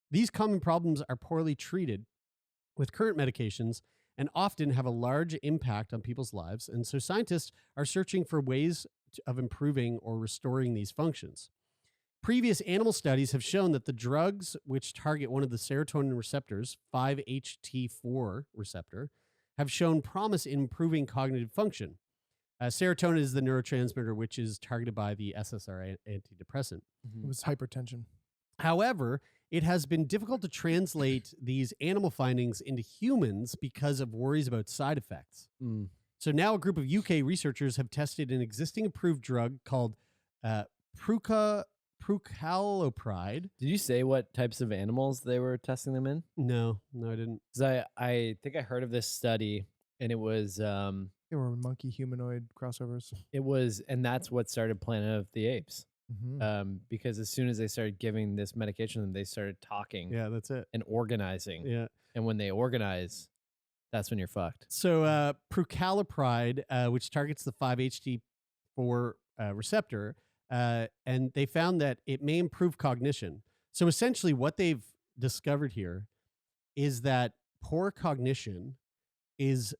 These common problems are poorly treated with current medications and often have a large impact on people's lives, and so scientists are searching for ways of improving or restoring these functions. Previous animal studies have shown that the drugs which target one of the serotonin receptors, 5-HT4 receptor, have shown promise in improving cognitive function. Serotonin is the neurotransmitter which is targeted by the SSRI antidepressant. It was hypertension. However, it has been difficult to translate these animal findings into humans because of worries about side effects. So now a group of UK researchers have tested an existing approved drug called prucalopride. Did you say what types of animals they were testing them in? No, I didn't. Because I think I heard of this study, and it was They were monkey humanoid crossovers. It was, and that's what started Planet of the Apes. Mm-hmm. Because as soon as they started giving this medication, to them, they started talking. Yeah, that's it. And organizing. Yeah. And when they organize, that's when you're fucked. So prucalopride, which targets the 5-HT4 receptor, and they found that it may improve cognition. So essentially what they've discovered here is that poor cognition is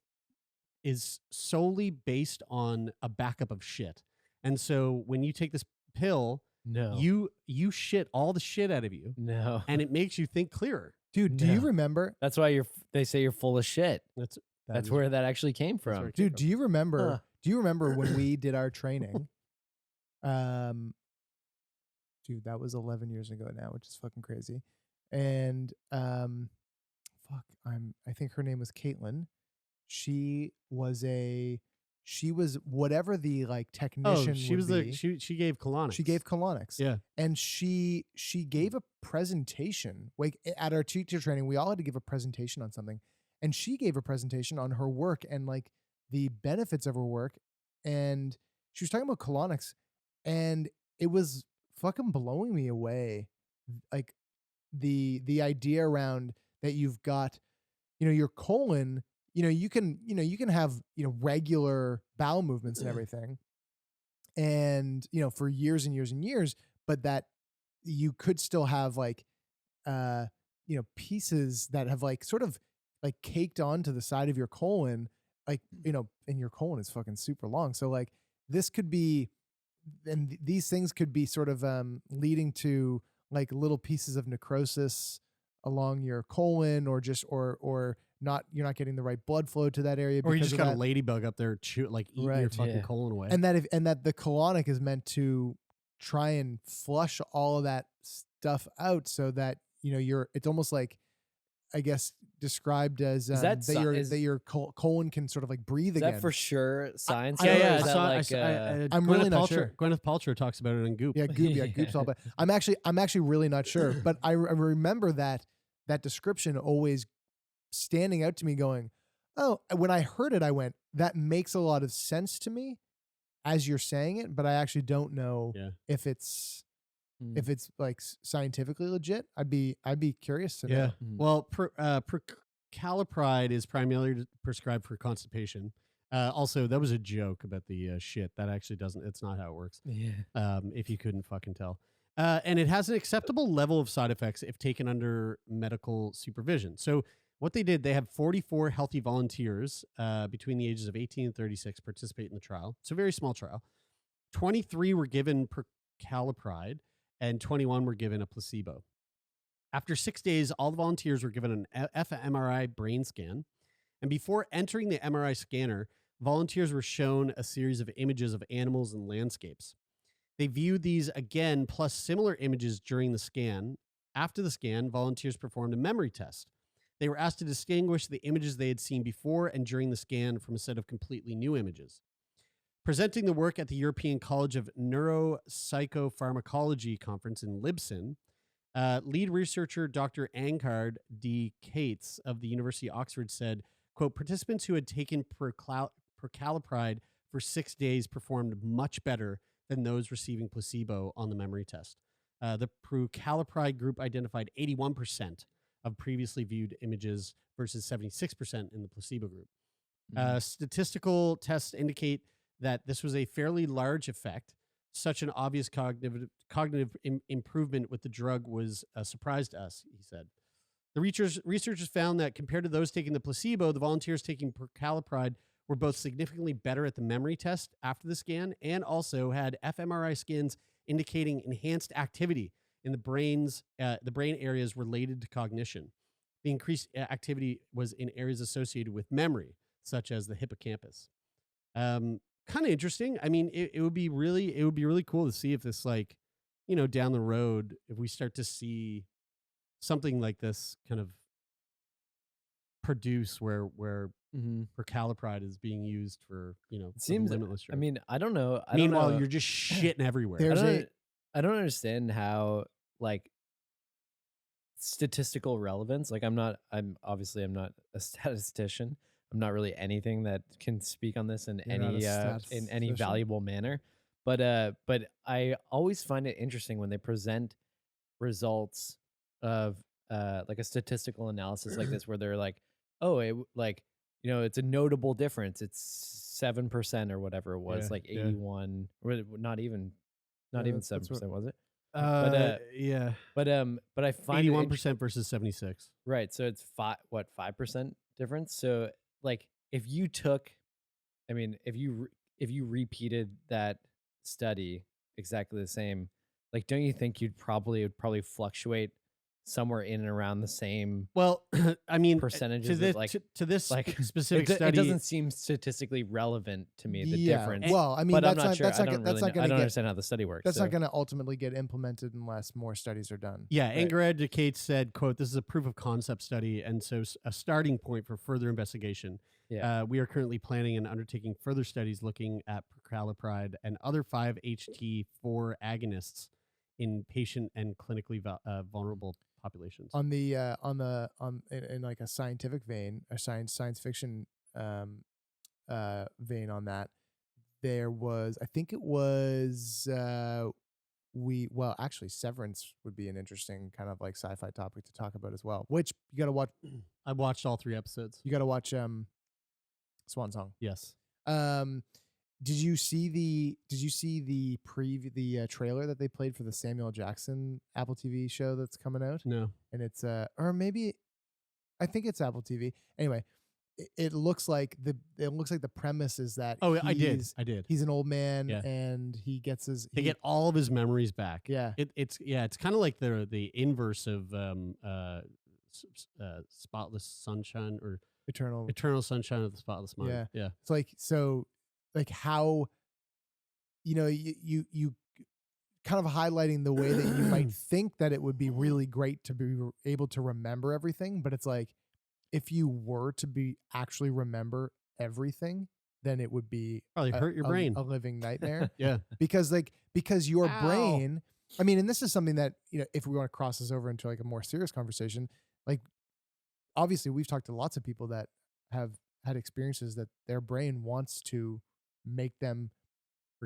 solely based on a backup of shit. And so when you take this pill, you shit all the shit out of you. No. And it makes you think clearer. Dude, do you remember? That's why they say you're full of shit. That's where that actually came from. Dude, do you remember? Do you remember when we did our training? Dude, that was 11 years ago now, which is fucking crazy. And I think her name was Caitlin. She was whatever the like technician. She gave colonics. She gave colonics. Yeah. And she gave a presentation. Like at our teacher training, we all had to give a presentation on something. And she gave a presentation on her work and like the benefits of her work. And she was talking about colonics, and it was fucking blowing me away. Like the idea around that you've got, your colon, you can have, regular bowel movements and everything. And, for years and years and years, but that you could still have like, pieces that have like sort of like caked onto the side of your colon, like, and your colon is fucking super long. So like this could be, and these things could be sort of leading to like little pieces of necrosis along your colon, or just or not, you're not getting the right blood flow to that area, or you just got a ladybug up there eating your fucking colon away. And that the colonic is meant to try and flush all of that stuff out, so that it's almost like, I guess, described as that that your colon can sort of like breathe Is again. that for sure science? Yeah, Or is that I'm Gwyneth really not Paltrow, sure. Gwyneth Paltrow talks about it in Goop. Yeah, Goop. Yeah, Goop's all. But I'm actually really not sure. But I remember that description always standing out to me, going, "Oh." When I heard it, I went, "That makes a lot of sense to me," as you're saying it. But I actually don't know if it's like scientifically legit. I'd be curious to know. Yeah. Well, prucalopride is primarily prescribed for constipation. Also, that was a joke about the shit. That actually doesn't. It's not how it works. Yeah. If you couldn't fucking tell. And it has an acceptable level of side effects if taken under medical supervision. So what they did, they had 44 healthy volunteers between the ages of 18 and 36 participate in the trial. It's a very small trial. 23 were given prucalopride and 21 were given a placebo. After 6 days, all the volunteers were given an fMRI brain scan. And before entering the MRI scanner, volunteers were shown a series of images of animals and landscapes. They viewed these again, plus similar images during the scan. After the scan, volunteers performed a memory test. They were asked to distinguish the images they had seen before and during the scan from a set of completely new images. Presenting the work at the European College of Neuropsychopharmacology conference in Libsyn, lead researcher Dr. Ankard D. Cates of the University of Oxford said, quote, participants who had taken prucalopride for 6 days performed much better than those receiving placebo on the memory test. The prucalopride group identified 81% of previously viewed images versus 76% in the placebo group. Statistical tests indicate that this was a fairly large effect. Such an obvious cognitive improvement with the drug was a surprise to us, he said. The researchers found that compared to those taking the placebo, the volunteers taking prucalopride were both significantly better at the memory test after the scan and also had fMRI scans indicating enhanced activity in the brain areas related to cognition. The increased activity was in areas associated with memory, such as the hippocampus. Kind of interesting. I mean, it would be really cool to see if this, like, down the road, if we start to see something like this kind of produce where prucalopride is being used for, it seems limitless drug. I mean, I don't know. Meanwhile, you're just shitting everywhere. I don't understand how, like, statistical relevance. Like, I'm obviously not a statistician. I'm not really anything that can speak on this in any valuable manner. But I always find it interesting when they present results of like a statistical analysis like this, where they're like, oh, it's a notable difference. It's 7% or whatever it was, 81, or not even 7%, was it? Yeah. But I find 81% versus 76. Right. So it's 5% difference. So, like, if you repeated that study exactly the same, like, don't you think it would probably fluctuate somewhere in and around the same? Well, I mean, percentages to this like specific study, it doesn't seem statistically relevant to me. The difference. Well, I mean, but that's I'm not sure. I don't understand how the study works. That's not going to ultimately get implemented unless more studies are done. Yeah, Ankard D. Cates said, quote, this is a proof of concept study, and so a starting point for further investigation. Yeah. We are currently planning and undertaking further studies looking at prucalopride and other 5-HT4 agonists in patient and clinically vulnerable populations. In like a scientific vein, a science fiction vein on that, there was, I think it was actually Severance would be an interesting kind of like sci-fi topic to talk about as well, which you got to watch. I watched all 3 episodes. You got to watch Swan Song. Yes. Did you see the trailer that they played for the Samuel Jackson Apple TV show that's coming out? No. And it's or maybe I think it's Apple TV. Anyway, it looks like the premise is that I did. He's an old man and he gets they get all of his memories back. Yeah. It's kind of like the inverse of Spotless Sunshine or Eternal Sunshine of the Spotless Mind. Yeah. It's like how, you kind of highlighting the way that you might think that it would be really great to be able to remember everything, but it's like if you were to be actually remember everything, then it would be Probably hurt your brain. A living nightmare. Yeah. Because your Ow. brain, I mean, and this is something that, if we want to cross this over into like a more serious conversation, like obviously we've talked to lots of people that have had experiences that their brain wants to make them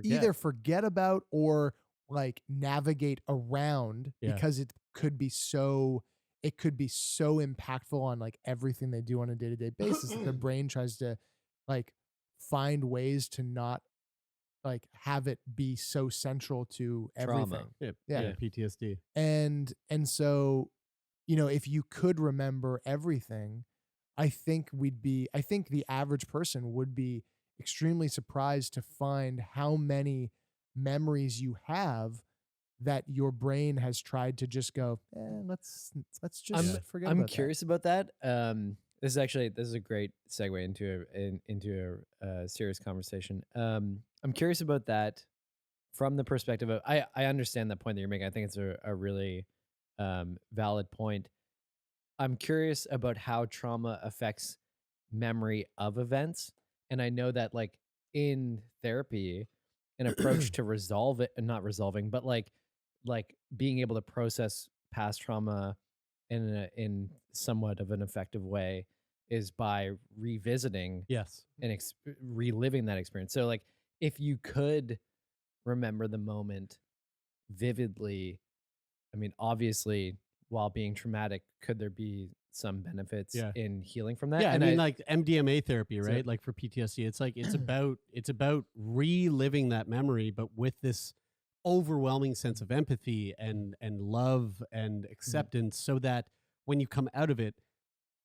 either forget about or like navigate around because it could be so impactful on like everything they do on a day-to-day basis that their brain tries to like find ways to not like have it be so central to everything. Yeah, PTSD. And so, if you could remember everything, I think the average person would be extremely surprised to find how many memories you have that your brain has tried to just go, let's just forget about I'm curious about that. This is a great segue into a serious conversation. I'm curious about that from the perspective of I understand that point that you're making. I think it's a really valid point. I'm curious about how trauma affects memory of events, and I know that like in therapy, an approach to resolve it, and not resolving, but like being able to process past trauma in somewhat of an effective way is by revisiting and reliving that experience. So like if you could remember the moment vividly, I mean, obviously while being traumatic, could there be some benefits in healing from that? Yeah, and I mean like MDMA therapy, right? Like for PTSD, it's like it's about reliving that memory, but with this overwhelming sense of empathy and love and acceptance, so that when you come out of it,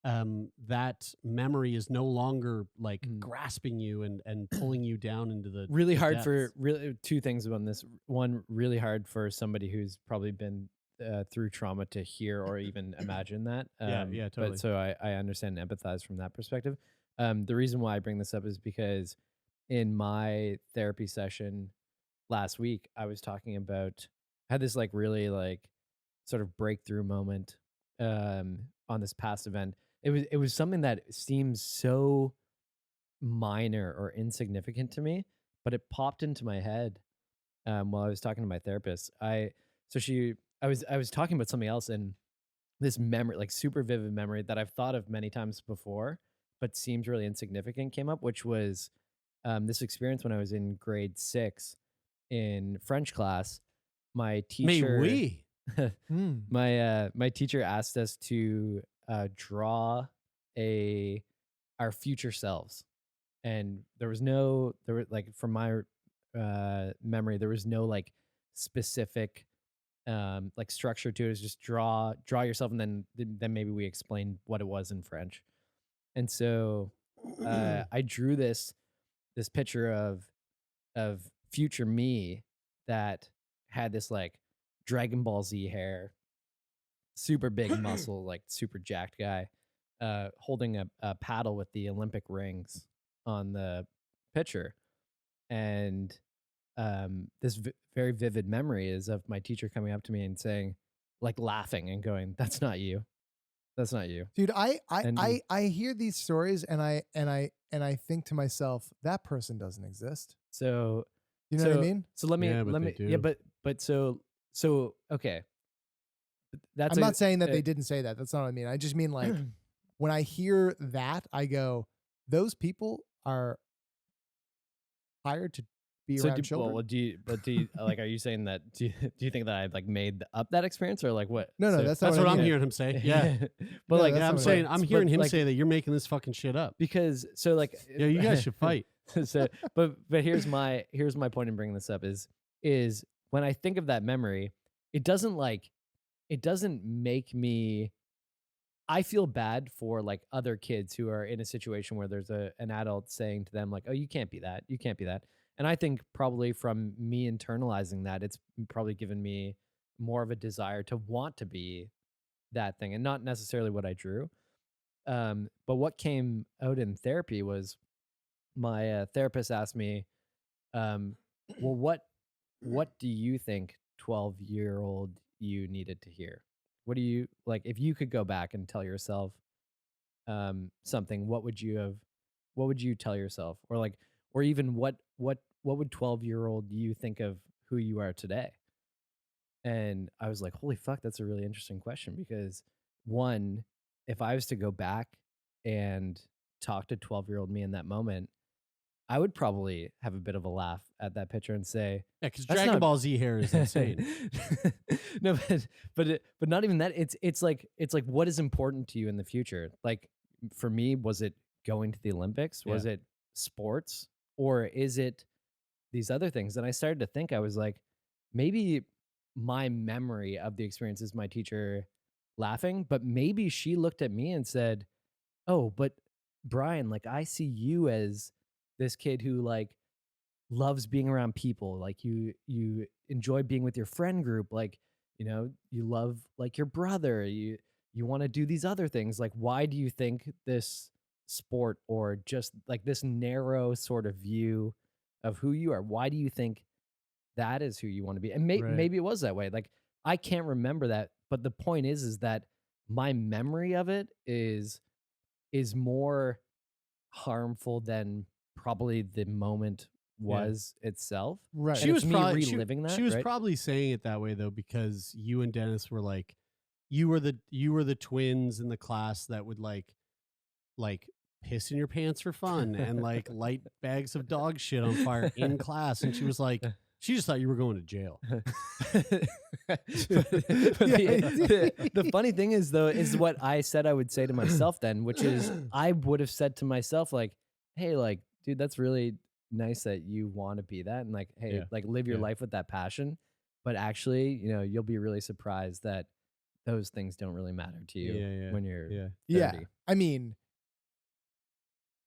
that memory is no longer like grasping you and pulling you down into the really hard depths. for two things about this. One, really hard for somebody who's probably been through trauma to hear or even imagine that. Yeah, totally. But so I understand and empathize from that perspective. The reason why I bring this up is because in my therapy session last week, I was talking about, I had this like really like sort of breakthrough moment on this past event. It was something that seems so minor or insignificant to me, but it popped into my head while I was talking to my therapist. I was talking about something else, and this memory, like super vivid memory that I've thought of many times before, but seems really insignificant, came up, which was this experience when I was in grade 6 in French class. My teacher, my teacher asked us to draw our future selves, and there was like from my memory, there was no like specific like structure to it. It was just draw yourself, and then maybe we explained what it was in French. And so I drew this picture of future me that had this like Dragon Ball Z hair, super big muscle, like super jacked guy, holding a paddle with the Olympic rings on the picture. And this very vivid memory is of my teacher coming up to me and saying, like laughing and going, "That's not you. That's not you." Dude, I hear these stories and I think to myself, that person doesn't exist. So you know what I mean? So let me but so okay. I'm not saying that they didn't say that. That's not what I mean. I just mean like when I hear that, I go, those people are hired to be around children. Well, do you like? Are you saying that? Do you think that I like made up that experience, or like what? No, that's what I'm hearing him say. Yeah, but no, like I'm hearing him say that you're making this fucking shit up. Because so like yeah, you guys should fight. So, but here's my point in bringing this up is when I think of that memory, it doesn't make me. I feel bad for like other kids who are in a situation where there's an adult saying to them like, "Oh, you can't be that. You can't be that." And I think probably from me internalizing that, it's probably given me more of a desire to want to be that thing and not necessarily what I drew. But what came out in therapy was my therapist asked me, well, what do you think 12-year-old you needed to hear? What do you like if you could go back and tell yourself something, what would you tell yourself? Or like, or even what would 12-year-old you think of who you are today? And I was like, holy fuck, that's a really interesting question, because one, if I was to go back and talk to 12-year-old me in that moment, I would probably have a bit of a laugh at that picture and say, Yeah, because "That's Dragon not-" Ball Z hair is insane. No, but not even that. It's like what is important to you in the future? Like for me, was it going to the Olympics? Was it sports? Or is it these other things? And I started to think, I was like, maybe my memory of the experience is my teacher laughing, but maybe she looked at me and said, "Oh, but Brian, like I see you as this kid who like loves being around people. Like you enjoy being with your friend group. Like, you know, you love like your brother. You want to do these other things. Like, why do you think this sport or just like this narrow sort of view of who you are? Why do you think that is who you want to be?" And Right. maybe it was that way. Like, I can't remember that, but the point is that my memory of it is more harmful than probably the moment was itself. Right. She was me probably reliving that. She was right? probably saying it that way though, because you and Dennis were like, you were the twins in the class that would like piss in your pants for fun and like light bags of dog shit on fire in class, and she was like, she just thought you were going to jail. The funny thing is though, is what I said I would say to myself then, which is I would have said to myself like, hey, like, dude, that's really nice that you want to be that, and like, hey, like live your life with that passion, but actually, you know, you'll be really surprised that those things don't really matter to you when you're 30. Yeah. I mean,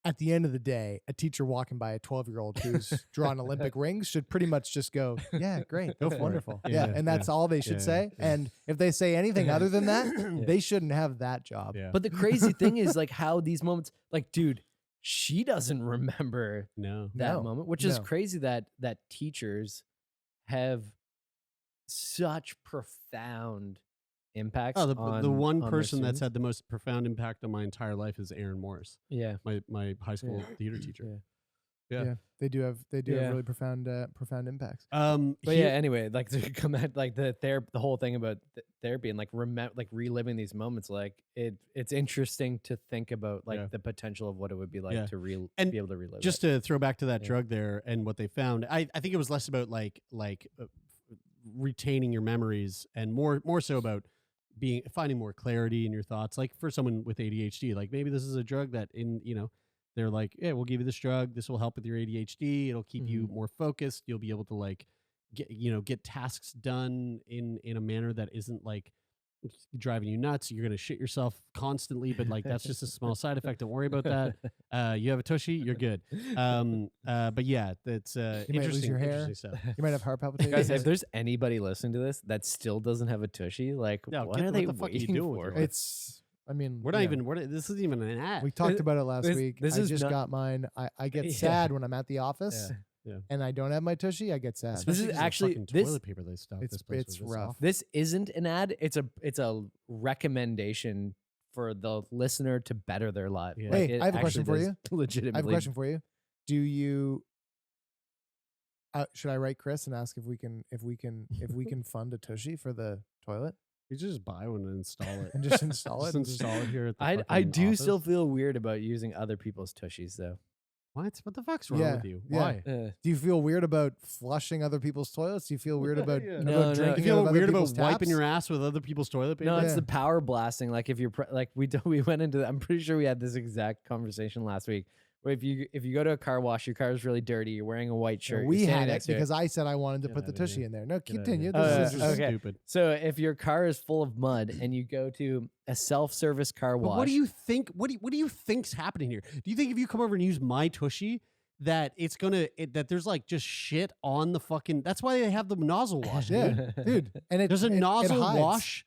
at the end of the day, a teacher walking by a 12-year-old who's drawn Olympic rings should pretty much just go, yeah, great, Go for it. wonderful. Yeah, And that's all they should say. yeah. And if they say anything other than that, they shouldn't have that job. Yeah. But the crazy thing is like how these moments, like, dude, she doesn't remember No. that moment, which is crazy that teachers have such profound impacts. Oh, the one on their person that's students. had the most profound impact on my entire life is Aaron Morris, Yeah. my high school theater teacher. Yeah. They do have really profound impacts. But yeah, anyway, like to come at like the whole thing about therapy and like reliving these moments, like it's interesting to think about like the potential of what it would be like to be able to relive. Just to throw back to that drug there and what they found, I think it was less about like retaining your memories and more so about finding more clarity in your thoughts. Like for someone with ADHD, like maybe this is a drug that they're like, yeah, we'll give you this drug. This will help with your ADHD. It'll keep you more focused. You'll be able to like get tasks done in a manner that isn't like driving you nuts. You're going to shit yourself constantly, but like that's just a small side effect. Don't worry about that. You have a tushy, you're good. But yeah, that's You might interesting. lose your hair. Interesting stuff. You might have heart palpitations. Guys, if there's anybody listening to this that still doesn't have a tushy, like what are they the fuck are you waiting doing with for? your life? It's, I mean, We're not even. This isn't even an ad. we talked about it last week. this I is just not- got mine. I get sad when I'm at the office and I don't have my tushy. I get sad. Especially is 'cause of the actually- fucking this- toilet paper they stopped. it's- this place it's with. rough. Awful. This isn't an ad. It's a recommendation for the listener to better their life. Yeah. Like, Hey, it I have a question actually for does you. Legitimately. I have a question for you. Do you? Should I write Chris and ask if we can fund a tushy for the toilet You just buy one and install it. and just install it? Just install it here at the I fucking do office. still feel weird about using other people's tushies though. What the fuck's wrong Yeah, with you? yeah. Why? Do you feel weird about flushing other people's toilets? Do you feel weird about, Yeah. about No, no. drinking You out feel of other weird about people's wiping taps? your ass with other people's toilet paper? No, it's Yeah. the power blasting. Like if you're like we went into. I'm pretty sure we had this exact conversation last week. Where if you go to a car wash, your car is really dirty. You're wearing a white shirt. We you're standing had it next to because I said I wanted to Get put the outta here. tushy in there. No, Get outta continue. here. This Oh, is yeah. interesting. Okay. Stupid. So if your car is full of mud and you go to a self-service car But wash, what do you think? What do you think's happening here? Do you think if you come over and use my tushy, that it's that there's like just shit on the fucking? That's why they have the nozzle wash. Yeah, dude. And There's a it nozzle hides. wash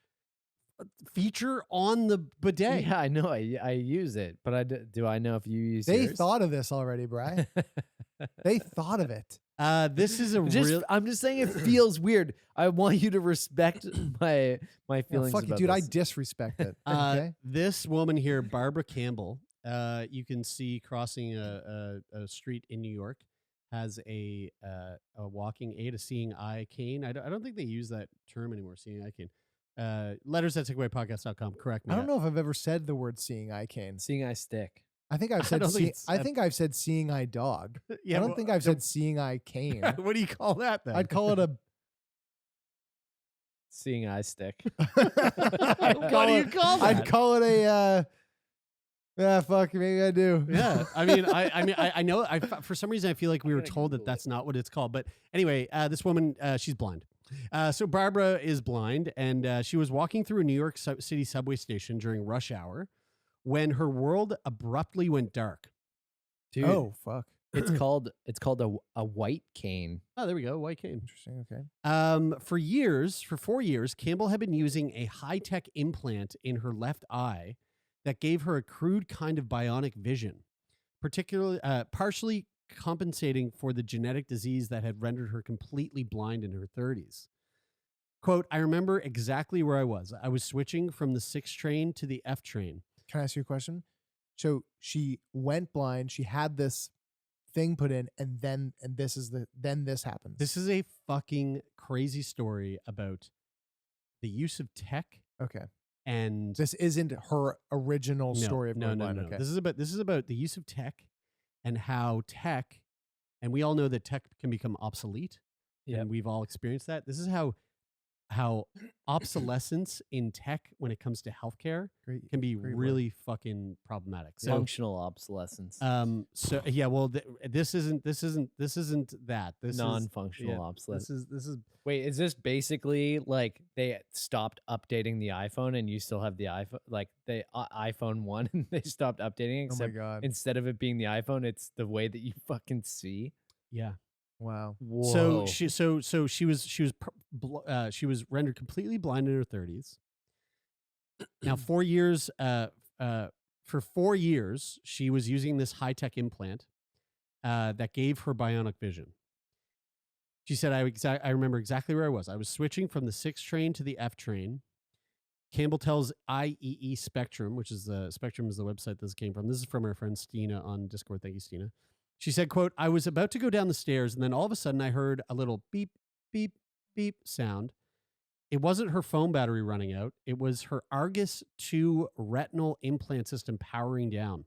feature on the bidet. Yeah, I know. I use it, but do I know if you use They yours? thought of this already, Bri. They thought of it. This is a real. I'm just saying it feels weird. I want you to respect my feelings fuck about you, dude. I this. disrespect it. Okay. This woman here, Barbara Campbell, you can see crossing a street in New York, has a walking aid, a seeing eye cane. I don't think they use that term anymore, seeing eye cane. Letters@takeawaypodcast.com. Correct me. I don't know if I've ever said the word seeing eye cane. Seeing eye stick. I think I've said I think I've said seeing eye dog. Yeah, I don't think I've said seeing eye cane. What do you call that then? I'd call it a Seeing eye stick. What do you call that? I'd call it a fuck, maybe I do. Yeah, I know. For some reason I feel like we were told that that's not what it's called. But anyway, this woman, she's blind. So Barbara is blind, and she was walking through a New York City subway station during rush hour when her world abruptly went dark. Dude, Oh fuck. it's called a white cane. Oh, there we go, white cane. Interesting. Okay. For 4 years, Campbell had been using a high-tech implant in her left eye that gave her a crude kind of bionic vision, partially compensating for the genetic disease that had rendered her completely blind in her 30s. Quote, I remember exactly where I was. I was switching from the 6 train to the F train. Can I ask you a question? So she went blind. She had this thing put in, and then this happens. This is a fucking crazy story about the use of tech. Okay. And This isn't her original story of going blind. Okay. This is about the use of tech and how tech, and we all know that tech can become obsolete. Yep. And we've all experienced that. This is how obsolescence in tech when it comes to healthcare can be really fucking problematic. So, Functional obsolescence. So yeah, well, this isn't that. This Non-functional obsolescence. This is Wait, is this basically like they stopped updating the iPhone and you still have the iPhone, like the iPhone 1 and they stopped updating it, Oh my except god. instead of it being the iPhone, it's the way that you fucking see? yeah. Wow. Whoa. So she was rendered completely blind in her 30s. Now, 4 years. For 4 years, she was using this high-tech implant that gave her bionic vision. She said, I remember exactly where I was. I was switching from the 6 train to the F train. Campbell tells IEE Spectrum, which is Spectrum is the website this came from. This is from our friend Stina on Discord. Thank you, Stina. She said, quote, I was about to go down the stairs, and then all of a sudden I heard a little beep, beep, beep sound. It wasn't her phone battery running out. It was her Argus 2 retinal implant system powering down.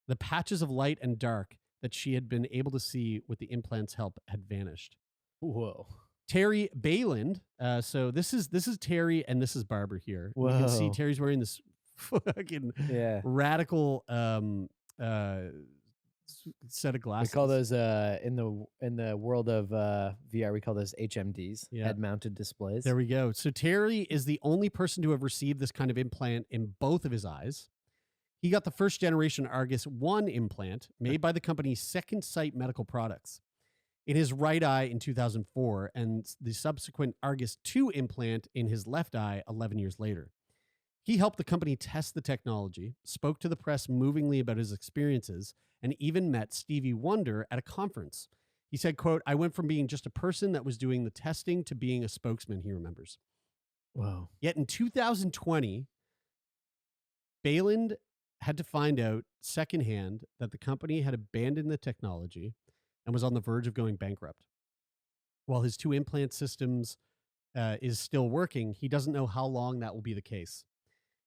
The patches of light and dark that she had been able to see with the implant's help had vanished. Whoa. Terry Bayland. So this is Terry and this is Barbara here. You can see Whoa. Terry's wearing this fucking radical set of We glasses. call those in the world of VR, we call those HMDs, Yeah. head-mounted displays. There we go. So Terry is the only person to have received this kind of implant in both of his eyes. He got the first generation Argus 1 implant made by the company Second Sight Medical Products in his right eye in 2004, and the subsequent Argus 2 implant in his left eye 11 years later. He helped the company test the technology, spoke to the press movingly about his experiences, and even met Stevie Wonder at a conference. He said, quote, I went from being just a person that was doing the testing to being a spokesman, he remembers. Wow. Yet in 2020, Bayland had to find out secondhand that the company had abandoned the technology and was on the verge of going bankrupt. While his 2 implant systems is still working, he doesn't know how long that will be the case.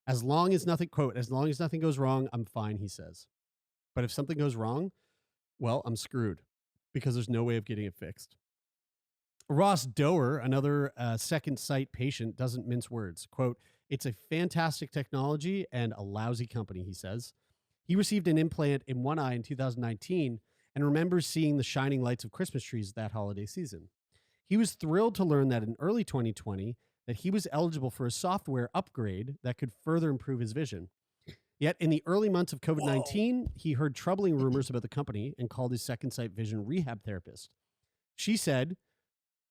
As long as nothing goes wrong, I'm fine, he says. But if something goes wrong, well, I'm screwed because there's no way of getting it fixed. Ross Doer, another Second Sight patient, doesn't mince words. Quote, it's a fantastic technology and a lousy company, he says. He received an implant in one eye in 2019 and remembers seeing the shining lights of Christmas trees that holiday season. He was thrilled to learn that in early 2020 that he was eligible for a software upgrade that could further improve his vision. Yet in the early months of COVID-19, he heard troubling rumors about the company and called his Second Sight Vision rehab therapist. She said,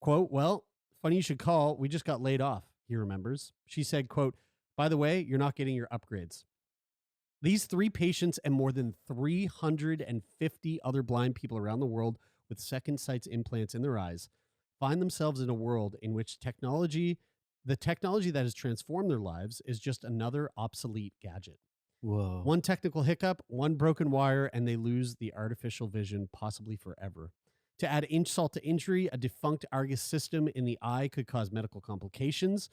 quote, well, funny you should call. We just got laid off, he remembers. She said, quote, by the way, you're not getting your upgrades. These 3 patients and more than 350 other blind people around the world with second sights implants in their eyes find themselves in a world in which the technology that has transformed their lives is just another obsolete gadget. Whoa. One technical hiccup, one broken wire, and they lose the artificial vision, possibly forever. To add insult to injury, a defunct Argus system in the eye could cause medical complications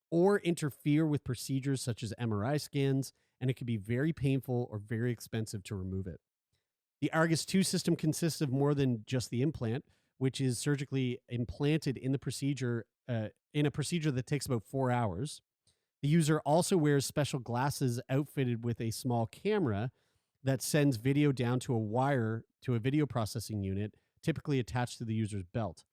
or interfere with procedures such as MRI scans, and it could be very painful or very expensive to remove it. The Argus 2 system consists of more than just the implant, which is surgically implanted in the procedure in a procedure that takes about 4 hours. The user also wears special glasses outfitted with a small camera that sends video down to a wire to a video processing unit, typically attached to the user's belt.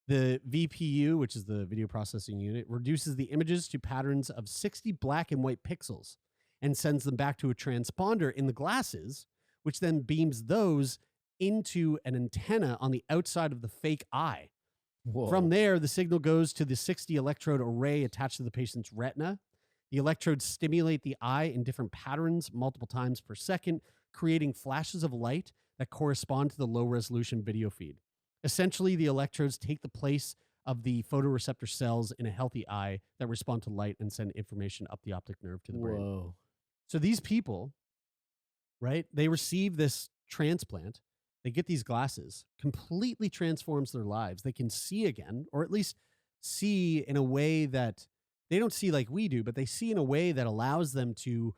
The VPU, which is the video processing unit, reduces the images to patterns of 60 black and white pixels and sends them back to a transponder in the glasses, which then beams those into an antenna on the outside of the fake eye. Whoa. From there, the signal goes to the 60 electrode array attached to the patient's retina. The electrodes stimulate the eye in different patterns multiple times per second, creating flashes of light that correspond to the low-resolution video feed. Essentially, the electrodes take the place of the photoreceptor cells in a healthy eye that respond to light and send information up the optic nerve to the brain. Whoa. So these people, right, they receive this transplant. They get these glasses, completely transforms their lives. They can see again, or at least see in a way that they don't see like we do, but they see in a way that allows them to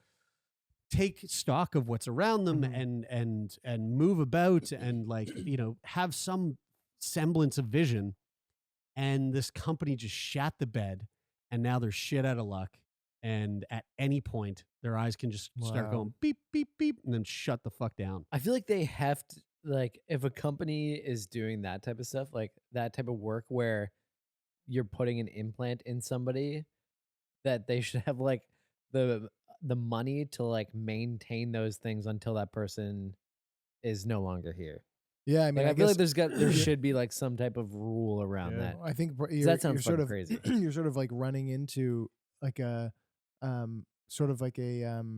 take stock of what's around them and move about and, like, you know, have some semblance of vision. And this company just shat the bed, and now they're shit out of luck. And at any point, their eyes can just start going beep, beep, beep, and then shut the fuck down. I feel like they have to, like, if a company is doing that type of stuff, like that type of work where you're putting an implant in somebody, that they should have like the money to like maintain those things until that person is no longer here. Yeah, I mean, Like, I feel like there should be like some type of rule around that. I think That sounds sort fucking of crazy. You're sort of like running into like a sort of like a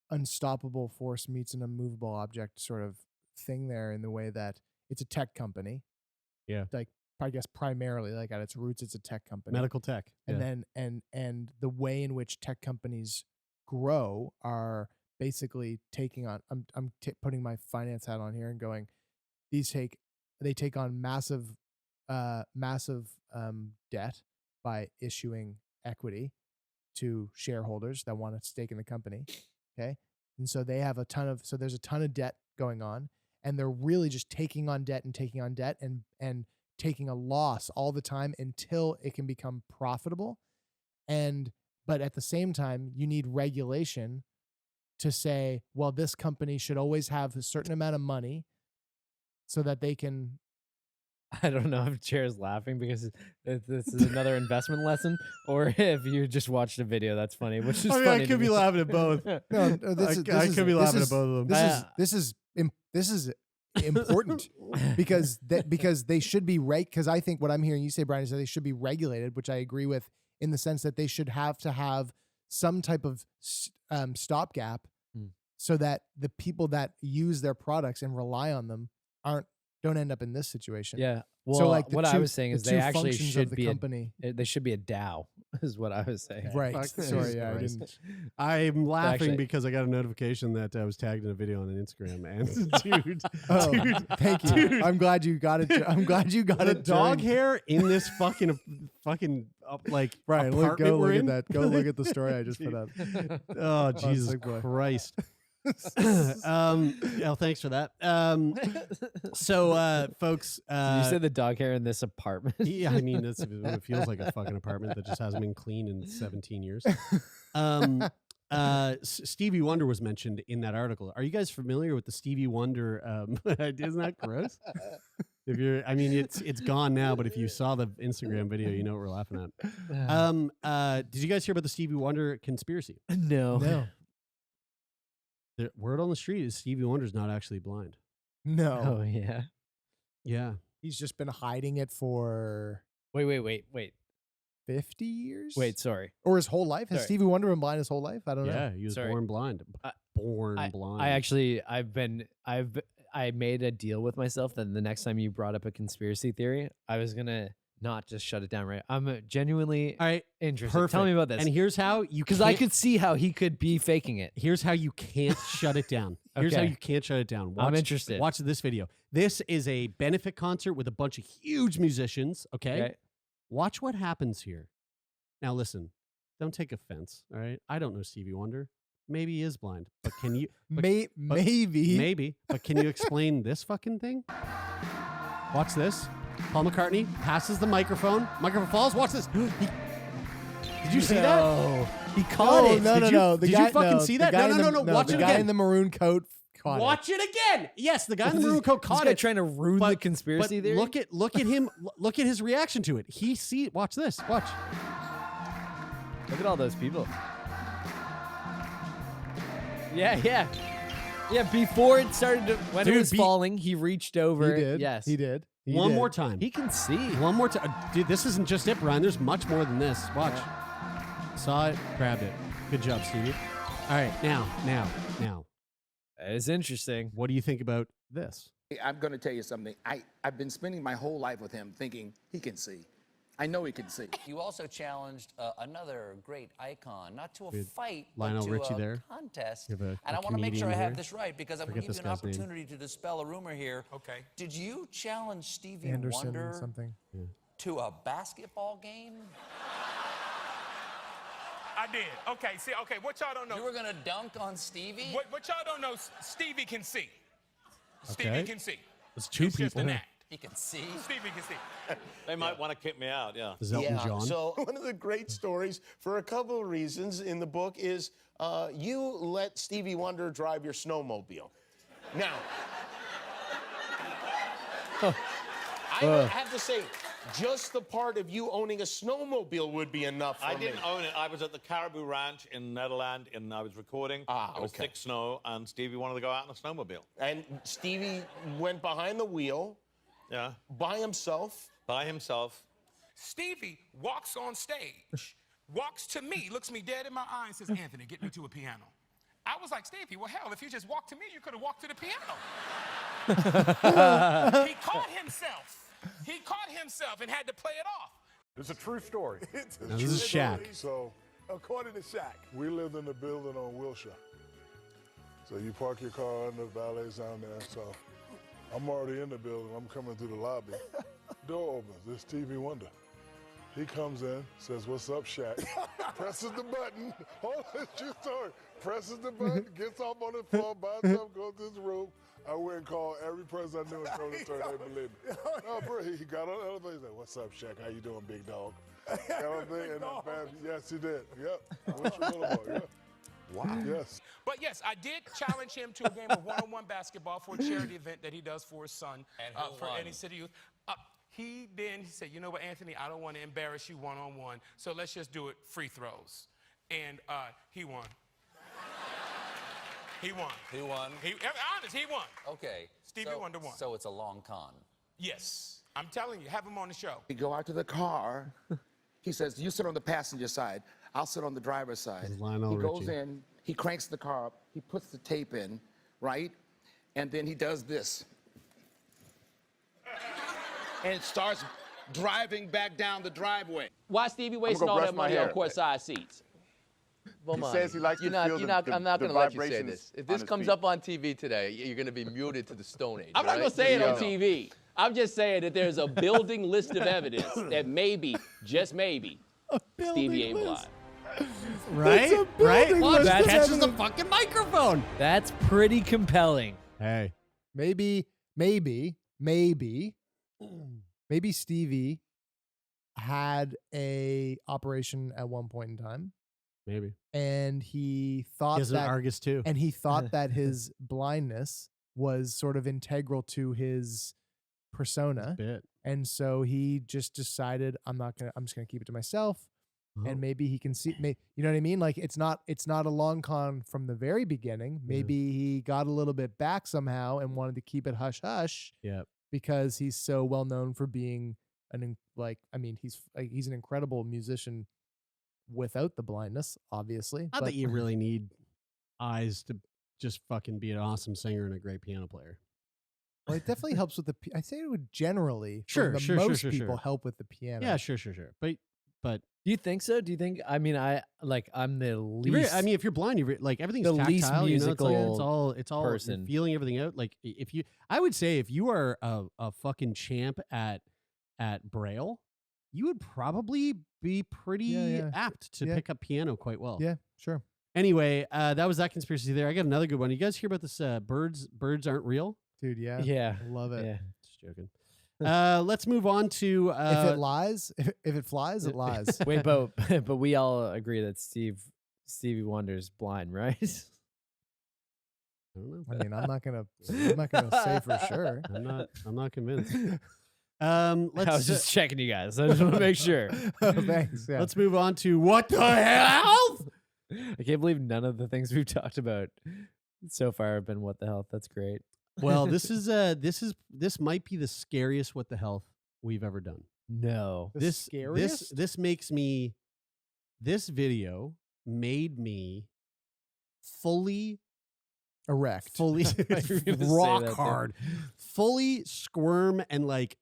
unstoppable force meets an immovable object sort of thing there, in the way that it's a tech company. Yeah. Like, I guess primarily, like, at its roots, it's a tech company. Medical tech. And then and the way in which tech companies grow are basically taking on, I'm putting my finance hat on here and going, they take on massive debt by issuing equity to shareholders that want a stake in the company. Okay. And so they have there's a ton of debt going on, and they're really just taking on debt and taking a loss all the time until it can become profitable. But at the same time, you need regulation to say, well, this company should always have a certain amount of money so that they can. I don't know if Chair's laughing because this is another investment lesson, or if you just watched a video that's funny, which is funny. I could be laughing at both. No, I could be laughing at both of them. This is important because they should be because I think what I'm hearing you say, Brian, is that they should be regulated, which I agree with, in the sense that they should have to have some type of stopgap so that the people that use their products and rely on them don't end up in this situation. Yeah. Well, so like what I was saying is they actually should be they should be a DAO, is what I was saying. Right. Sorry, yeah, I didn't. I'm laughing Actually, because I got a notification that I was tagged in a video on Instagram, and dude, thank you. dude. I'm glad you got it. I'm glad you got the it. dog hair in this fucking like Brian, apartment go we're look in? at that. Go look at the story I just put up. Oh, Jesus sick boy. Christ. Thanks for that. So folks, you said the dog hair in this apartment. yeah, I mean, it feels like a fucking apartment that just hasn't been cleaned in 17 years. Stevie Wonder was mentioned in that article. Are you guys familiar with the Stevie Wonder? Isn't that gross? If you're, I mean, it's gone now, but if you saw the Instagram video, you know what we're laughing at. Did you guys hear about the Stevie Wonder conspiracy? No. The word on the street is Stevie Wonder's not actually blind. No. Oh yeah. Yeah. He's just been hiding it for Wait. 50 years? Wait, sorry. Or his whole life? Has Sorry. Stevie Wonder been blind his whole life? I don't know. Yeah, he was Sorry. born blind. Born blind. I made a deal with myself that the next time you brought up a conspiracy theory, I was gonna not just shut it down. Right? I'm genuinely All right. interested. Perfect. Tell me about this. And here's how you because I could see how he could be faking it. Here's how you can't shut it down. Here's how Okay. you can't shut it down. I'm interested. Watch this video. This is a benefit concert with a bunch of huge musicians. Okay. Watch what happens here. Now listen, don't take offense. All right. I don't know Stevie Wonder. Maybe he is blind, but can you? Maybe. Maybe. But can you explain this fucking thing? Watch this. Paul McCartney passes the microphone. Microphone falls. Watch this. Did you see that? He caught it. No. Did you fucking see that? No. Watch it again. The guy again. in the maroon coat caught it. Watch it again. Yes, the guy in the maroon coat caught This guy it. trying to ruin the conspiracy theory. Look at him. Look at his reaction to it. Watch this. Watch. Look at all those people. Yeah. Before it started to, when it was falling, he reached over. He did. Yes, He did. He One did. more time. He can see. One more time. Dude, this isn't just it, Brian. There's much more than this. Watch. Saw it, grabbed it. Good job, Stevie. All right, now. That is interesting. What do you think about this? I'm going to tell you something. I've been spending my whole life with him thinking he can see. I know he can see. You also challenged another great icon, not to a fight, Lionel but to Richie a there. contest. You have a and I want to make comedian sure I have here. this right because I'm going to Forget give you an this guy's name. opportunity to dispel a rumor here. Okay. Did you challenge Stevie Anderson Wonder something. to a basketball game? I did. Okay, see, what y'all don't know. You were going to dunk on Stevie? What y'all don't know, Stevie can see. Okay. Stevie can see. There's two It's just people. an act. He can see. Stevie can see. They might want to kick me out, yeah. Is Elton John? So one of the great stories, for a couple of reasons in the book, is you let Stevie Wonder drive your snowmobile. Now, I have to say, just the part of you owning a snowmobile would be enough for me. I didn't own it. I was at the Caribou Ranch in Netherlands, and I was recording. It was thick snow, and Stevie wanted to go out in a snowmobile. And Stevie went behind the wheel. Yeah. By himself. By himself. Stevie walks on stage, walks to me, looks me dead in my eye and says, Anthony, get me to a piano. I was like, Stevie, well, hell, if you just walked to me, you could have walked to the piano. He caught himself and had to play it off. It's a true story. Now, this is Shaq. So, according to Shaq, we lived in a building on Wilshire. So you park your car under the valet's down there. So I'm already in the building. I'm coming through the lobby. Door opens. It's Stevie Wonder. He comes in, says, "What's up, Shaq?" Presses the button. Hold on, true story. Presses the button, gets off on the floor, by himself, goes to his room. I went and called every person I knew and told them they believe me. No, bro, he got on the elevator. He's like, "What's up, Shaq? How you doing, big dog?" Got on there, and yes, he did. Yep. What's your little boy? Yep. Wow. Yes. But yes, I did challenge him to a game of one-on-one basketball for a charity event that he does for his son. And who for won? any city youth. He said, you know what, Anthony, I don't want to embarrass you one-on-one, so let's just do it free throws. And he won. He won. Who won? Honest, he won. Okay. Stevie Wonder won. So it's a long con. Yes. I'm telling you, have him on the show. We go out to the car. He says, you sit on the passenger side. I'll sit on the driver's side. This is Lionel He goes Richie. in, he cranks the car up, he puts the tape in, right? And then he does this. And starts driving back down the driveway. Why Stevie wasting all that money on courtside seats? He says he likes to feel I'm not going to let you say vibrations this. If on this his comes feet. up on TV today, you're going to be muted to the Stone Age. I'm not right? going to say it on Yeah. TV. I'm just saying that there's a building list of evidence that maybe, just maybe, Stevie ain't blind. Right? Right? Watch, list that of catches the evidence. fucking microphone. That's pretty compelling. Hey. Maybe Stevie had a operation at one point in time, Maybe. and he thought He has an that Argus too. and he thought that his blindness was sort of integral to his persona, Bit. and so he just decided I'm just gonna keep it to myself. Oh. And maybe he can see, you know what I mean? Like it's not a long con from the very beginning. Maybe he got a little bit back somehow and wanted to keep it hush hush. Yep. Because he's so well known for being he's an incredible musician without the blindness, obviously. Not that you really need eyes to just fucking be an awesome singer and a great piano player. Well, it definitely helps with the. I say it would generally. Sure, Most people help with the piano. Yeah, sure. But do you think so? Do you think? I mean, I'm the least. I mean, if you're blind, you're like everything's the tactile. least musical. It's all person. you're feeling everything out. Like I would say if you are a fucking champ at Braille, you would probably be pretty apt to pick up piano quite well. Yeah, sure. Anyway, that was that conspiracy there. I got another good one. You guys hear about this? Birds aren't real. Dude, yeah. I love it. Yeah. Just joking. Let's move on to if it lies, if it flies, it lies. Wait, but we all agree that Stevie Wonder's blind, right? I don't know. I mean, I'm not gonna say for sure. I'm not convinced. I was just checking you guys. I just want to make sure. Thanks. Yeah. Let's move on to what the hell? I can't believe none of the things we've talked about so far have been what the hell. That's great. Well, this might be the scariest what the hell we've ever done. No. This makes me. This video made me fully erect, fully rock hard, fully squirm, and like.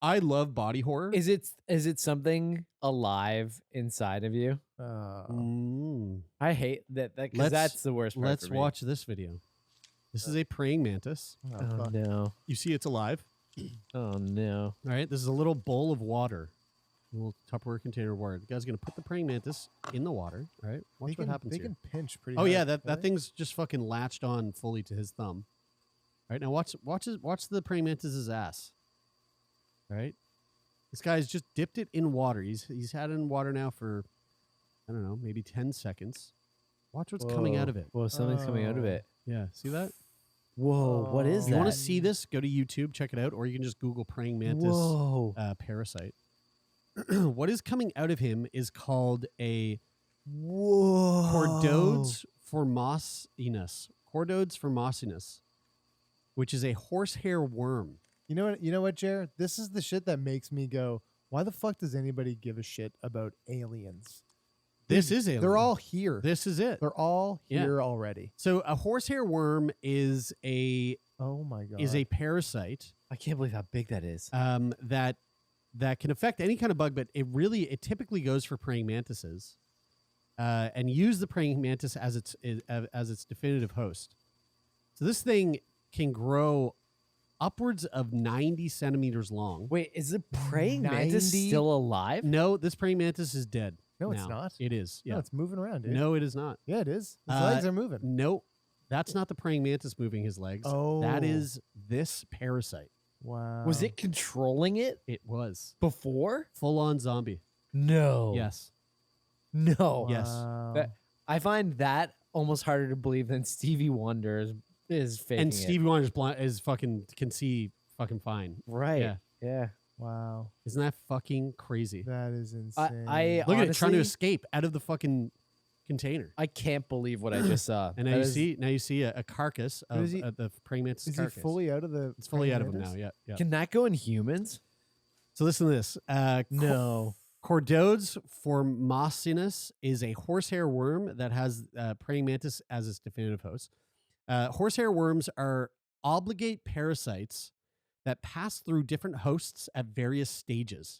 I love body horror. Is it something alive inside of you? I hate that because that's the worst part. Let's for me. watch this video. This is a praying mantis. Oh no! You see, it's alive. Oh no! All right, this is a little bowl of water, a little Tupperware container of water. The guy's gonna put the praying mantis in the water. All right, watch what happens They here. can pinch pretty. Oh hard, yeah, that thing's just fucking latched on fully to his thumb. All right, now watch the praying mantis's ass. All right, this guy's just dipped it in water. He's had it in water now for I don't know, maybe 10 seconds. Watch what's coming out of it. Whoa, something's coming out of it. Yeah, see that? Whoa, what is that? You want to see this? Go to YouTube, check it out, or you can just Google praying mantis parasite. What is coming out of him is called a Chordodes formosinus. Chordodes formosinus, which is a horsehair worm. You know what, Jer? This is the shit that makes me go, why the fuck does anybody give a shit about aliens? This is alien. They're all here. This is it. They're all here already. So a horsehair worm is a parasite. I can't believe how big that is. That can affect any kind of bug, but it typically goes for praying mantises, and use the praying mantis as its definitive host. So this thing can grow upwards of 90 centimeters long. Wait, is the praying mantis still alive? No, this praying mantis is dead. No, it's not. It is. Yeah, no, it's moving around, dude. No, it is not. Yeah, it is. His legs are moving. No, that's not the praying mantis moving his legs. Oh. That is this parasite. Wow. Was it controlling it? It was. Before? Full-on zombie. No. Yes. No. Yes. I find that almost harder to believe than Stevie Wonder is faking and it. Stevie Wonder's blind is fucking can see fucking fine. Right. Yeah. Yeah. Wow. Isn't that fucking crazy? That is insane. I look at it trying to honestly- escape out of the fucking container. I can't believe what I just saw. And now you see a carcass of the praying mantis carcass. Is he fully out of the? It's fully out of him now. Yeah. Yeah. Can that go in humans? So listen to this. No. Chordodes formosinus is a horsehair worm that has praying mantis as its definitive host. Horsehair worms are obligate parasites that pass through different hosts at various stages.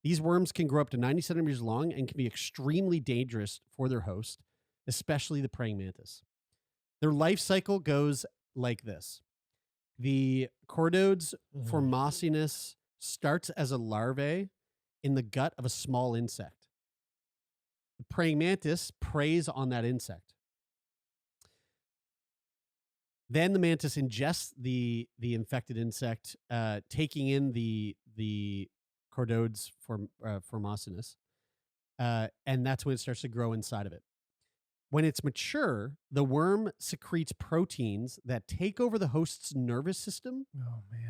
These worms can grow up to 90 centimeters long and can be extremely dangerous for their host, especially the praying mantis. Their life cycle goes like this. The Chordodes formosinus starts as a larvae in the gut of a small insect. The praying mantis preys on that insect. Then the mantis ingests the infected insect, taking in the Chordodes formosinus, and that's when it starts to grow inside of it. When it's mature, the worm secretes proteins that take over the host's nervous system,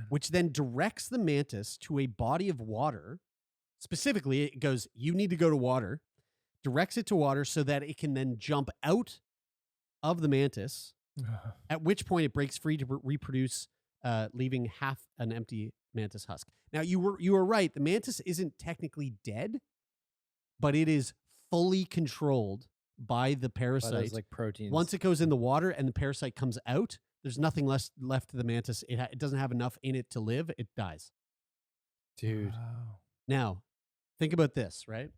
which then directs the mantis to a body of water. Specifically, it goes, you need to go to water, directs it to water so that it can then jump out of the mantis, at which point it breaks free to reproduce, leaving half an empty mantis husk. Now, you were right. The mantis isn't technically dead, but it is fully controlled by the parasite. Like proteins. Once it goes in the water and the parasite comes out, there's nothing left to the mantis. It doesn't have enough in it to live. It dies. Dude. Wow. Now, think about this, right?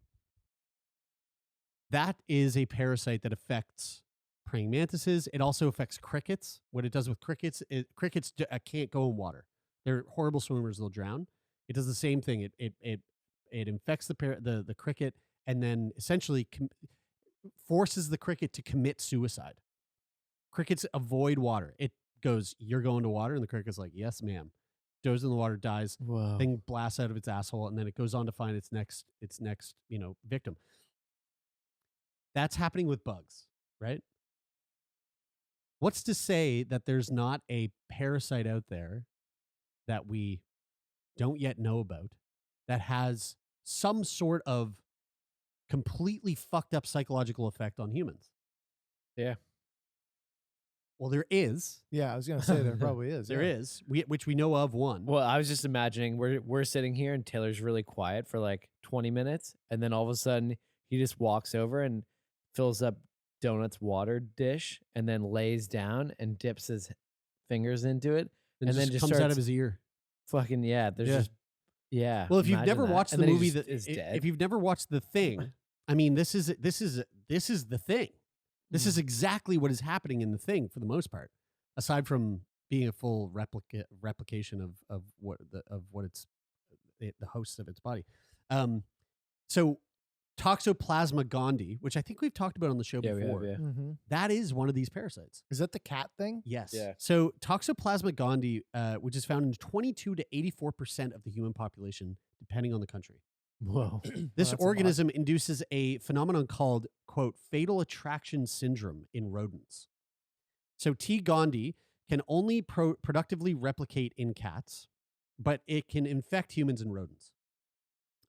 That is a parasite that affects praying mantises. It also affects crickets. What it does with crickets, crickets can't go in water. They're horrible swimmers. They'll drown. It does the same thing. It infects the cricket and then essentially forces the cricket to commit suicide. Crickets avoid water. It goes, you're going to water, and the cricket's like, yes, ma'am. Goes in the water, dies. Whoa. Thing blasts out of its asshole, and then it goes on to find its next victim. That's happening with bugs, right? What's to say that there's not a parasite out there that we don't yet know about that has some sort of completely fucked up psychological effect on humans? Yeah. Well, there is. Yeah, I was gonna say there probably is. There is, which we know of one. Well, I was just imagining we're sitting here and Taylor's really quiet for like 20 minutes, and then all of a sudden he just walks over and fills up Donut's water dish, and then lays down and dips his fingers into it, and then just comes starts out of his ear. Fucking yeah. There's just yeah. Well, if you've never imagine watched And the then he movie, just is dead. if you've never watched The Thing, I mean, this is the Thing. This is exactly what is happening in The Thing for the most part, aside from being a full replication of what it's the hosts of its body. So Toxoplasma gondii, which I think we've talked about on the show before, Mm-hmm. that is one of these parasites. Is that the cat thing? Yes. Yeah. So Toxoplasma gondii, which is found in 22 to 84% of the human population, depending on the country. Whoa. This that's a lot. organism induces a phenomenon called, quote, fatal attraction syndrome in rodents. So T. gondii can only productively replicate in cats, but it can infect humans and rodents.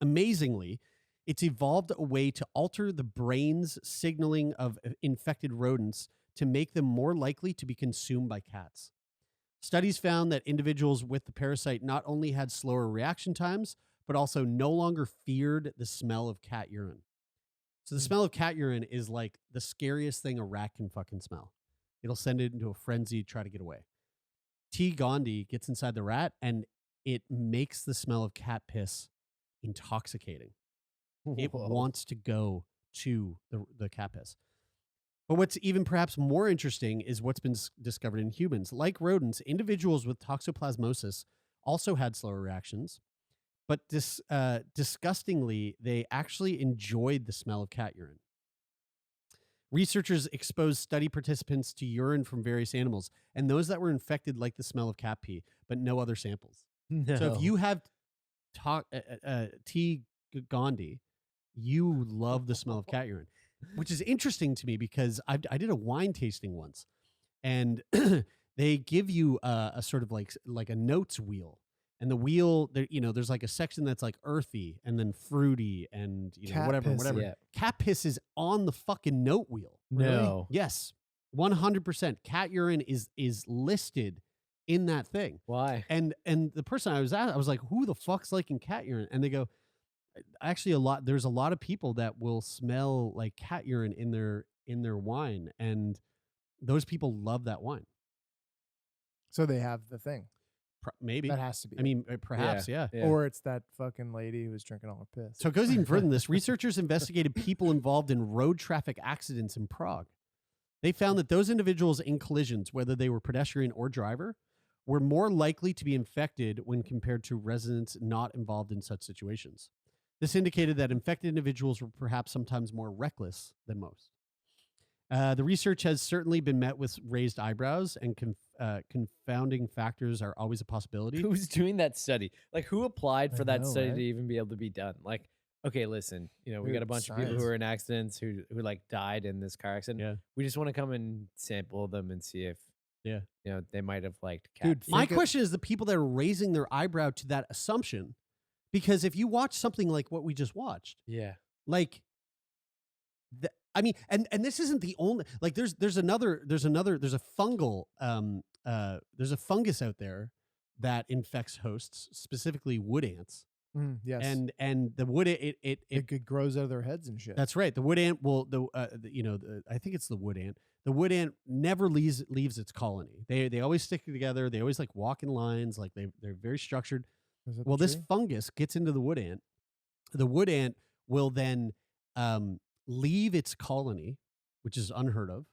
Amazingly, it's evolved a way to alter the brain's signaling of infected rodents to make them more likely to be consumed by cats. Studies found that individuals with the parasite not only had slower reaction times, but also no longer feared the smell of cat urine. So the smell of cat urine is like the scariest thing a rat can fucking smell. It'll send it into a frenzy to try to get away. T. gondii gets inside the rat, and it makes the smell of cat piss intoxicating. It wants to go to the cat piss. But what's even perhaps more interesting is what's been discovered in humans. Like rodents, individuals with toxoplasmosis also had slower reactions, but disgustingly, they actually enjoyed the smell of cat urine. Researchers exposed study participants to urine from various animals, and those that were infected liked the smell of cat pee, but no other samples. No. So if you have T. gondii, you love the smell of cat urine, which is interesting to me because I did a wine tasting once, and they give you a sort of like a notes wheel, and the wheel there, there's like a section that's like earthy and then fruity and Cat whatever. piss, yeah. Cat piss is on the fucking note wheel. No. Yes, 100%. Cat urine is listed in that thing. Why? And the person I was at, I was like, who the fuck's liking cat urine? And they go, actually there's a lot of people that will smell like cat urine in their wine, and those people love that wine. So they have the thing. Maybe That has to be. I mean, perhaps, yeah. Or it's that fucking lady who was drinking all her piss. So it goes even further than this. Researchers investigated people involved in road traffic accidents in Prague. They found that those individuals in collisions, whether they were pedestrian or driver, were more likely to be infected when compared to residents not involved in such situations. This indicated that infected individuals were perhaps sometimes more reckless than most. The research has certainly been met with raised eyebrows, and confounding factors are always a possibility. Who's doing that study? Like, who applied for that know, study right? to even be able to be done? Like, okay, listen, we Dude, got a bunch of people science. who are in accidents who like died in this car accident. Yeah. We just want to come and sample them and see if they might have liked cat. Dude, pee. My question is the people that are raising their eyebrow to that assumption, because if you watch something like what we just watched, Yeah. like, I mean, and this isn't the only, like, there's a fungal, there's a fungus out there that infects hosts, specifically wood ants. Yes. And the wood it grows out of their heads and shit. That's right. The wood ant will I think it's the wood ant. The wood ant never leaves its colony. They always stick together. They always like walk in lines. Like they're very structured. Well, this fungus gets into the wood ant. The wood ant will then leave its colony, which is unheard of.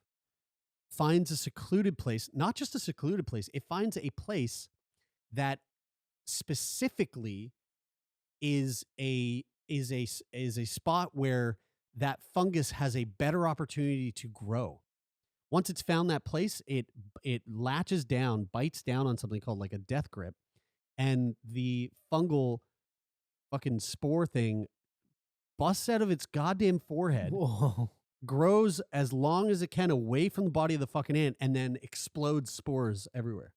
Finds a secluded place, not just a secluded place. It finds a place that specifically is a spot where that fungus has a better opportunity to grow. Once it's found that place, it latches down, bites down on something called like a death grip, and the fungal fucking spore thing busts out of its goddamn forehead. Whoa. Grows as long as it can away from the body of the fucking ant, and then explodes spores everywhere.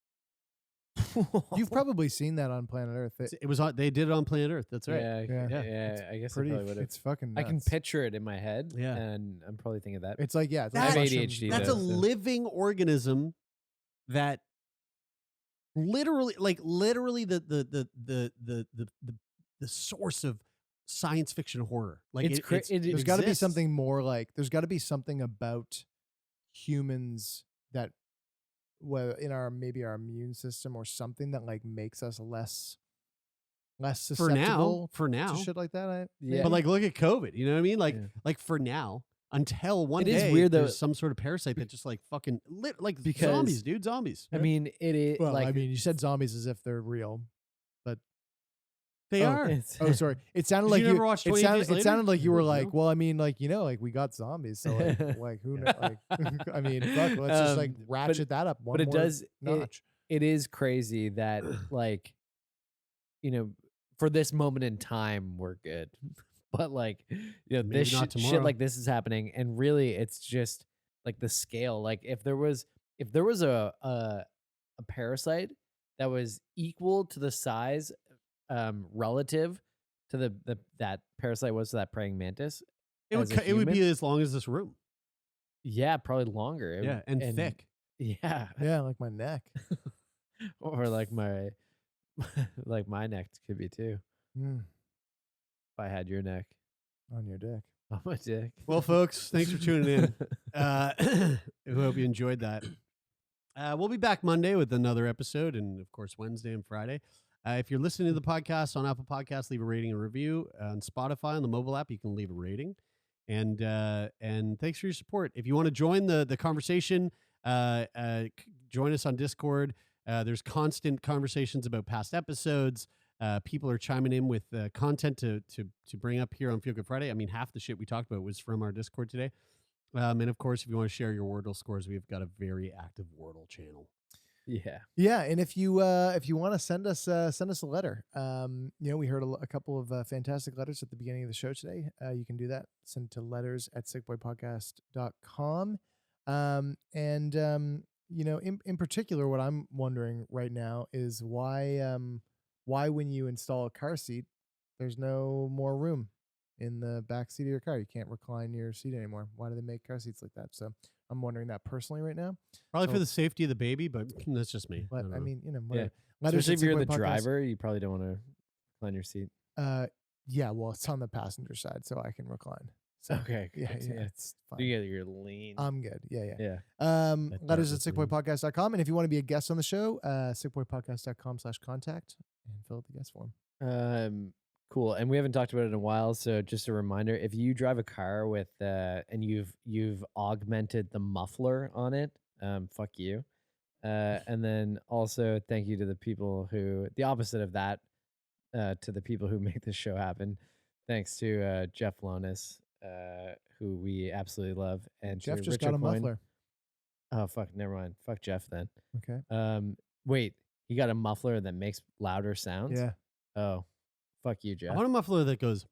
You've probably seen that on Planet Earth. It was on. They did it on Planet Earth. That's right. Yeah. I guess pretty. I probably would have. It's fucking nuts. I can picture it in my head. Yeah. And I'm probably thinking that. It's like, yeah, it's I have like ADHD. That's though, a so. living organism that literally the source of science fiction horror. Like there's got to be something more like there's got to be something about humans that, well, in our maybe our immune system or something that like makes us less susceptible for now to shit like that. But like look at COVID. You know what I mean? Like for now. Until one day, is weird, though. There's some sort of parasite that just like fucking like because, zombies, dude, zombies. I mean, it is. Well, like, I mean, you said zombies as if they're real, but they are. Oh, sorry. It sounded Did like you never watch 28 Days It Later? sounded like you were like, No? well, I mean, like like we got zombies, so like who knows? Like, I mean, fuck, let's just like ratchet that up one but it more does. notch. It is crazy that like, for this moment in time, we're good. But like, Maybe this not shit tomorrow. like this is happening, and really, it's just like the scale. Like if there was a parasite that was equal to the size, relative to the that parasite was to that praying mantis, It would be as long as this room. Yeah, probably longer. Yeah, and thick. Yeah, yeah, like my neck, or like my my neck could be too. If I had your neck on your dick. On my dick. Well, folks, thanks for tuning in. I hope you enjoyed that. We'll be back Monday with another episode, and of course Wednesday and Friday. If you're listening to the podcast on Apple Podcasts, leave a rating and review. On Spotify, on the mobile app, you can leave a rating. And thanks for your support. If you want to join the conversation, join us on Discord. There's constant conversations about past episodes. People are chiming in with content to bring up here on Feel Good Friday. I mean, half the shit we talked about was from our Discord today. And of course, if you want to share your Wordle scores, we've got a very active Wordle channel. Yeah, and if you want to send us a letter, we heard a couple of fantastic letters at the beginning of the show today. You can do that. Send to letters@sickboypodcast.com. In particular, what I'm wondering right now is why when you install a car seat, there's no more room in the back seat of your car. You can't recline your seat anymore. Why do they make car seats like that? So I'm wondering that personally right now. Probably for the safety of the baby, but that's just me. But I mean, whatever. Yeah. Especially if you're the driver, you probably don't want to recline your seat. Yeah, well, it's on the passenger side, so I can recline. So, okay. Yeah, it's fine. You get your lean. I'm good. Yeah. Letters at sickboypodcast.com. And if you want to be a guest on the show, sickboypodcast.com/contact and fill out the guest form. Cool. And we haven't talked about it in a while, so just a reminder: if you drive a car with and you've augmented the muffler on it, fuck you. And then also thank you to the people who the opposite of that, to the people who make this show happen. Thanks to Jeff Lonis, who we absolutely love, and Jeff to just Richard got a Coyne. muffler. Oh fuck, never mind. Fuck Jeff then. Okay. Wait, he got a muffler that makes louder sounds? Yeah. Oh, fuck you, Jeff. I want a muffler that goes.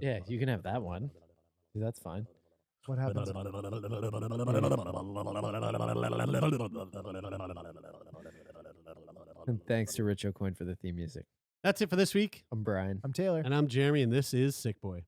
Yeah, you can have that one. That's fine. What happens? And thanks to Rich O'Coin for the theme music. That's it for this week. I'm Brian. I'm Taylor. And I'm Jeremy, and this is Sick Boy.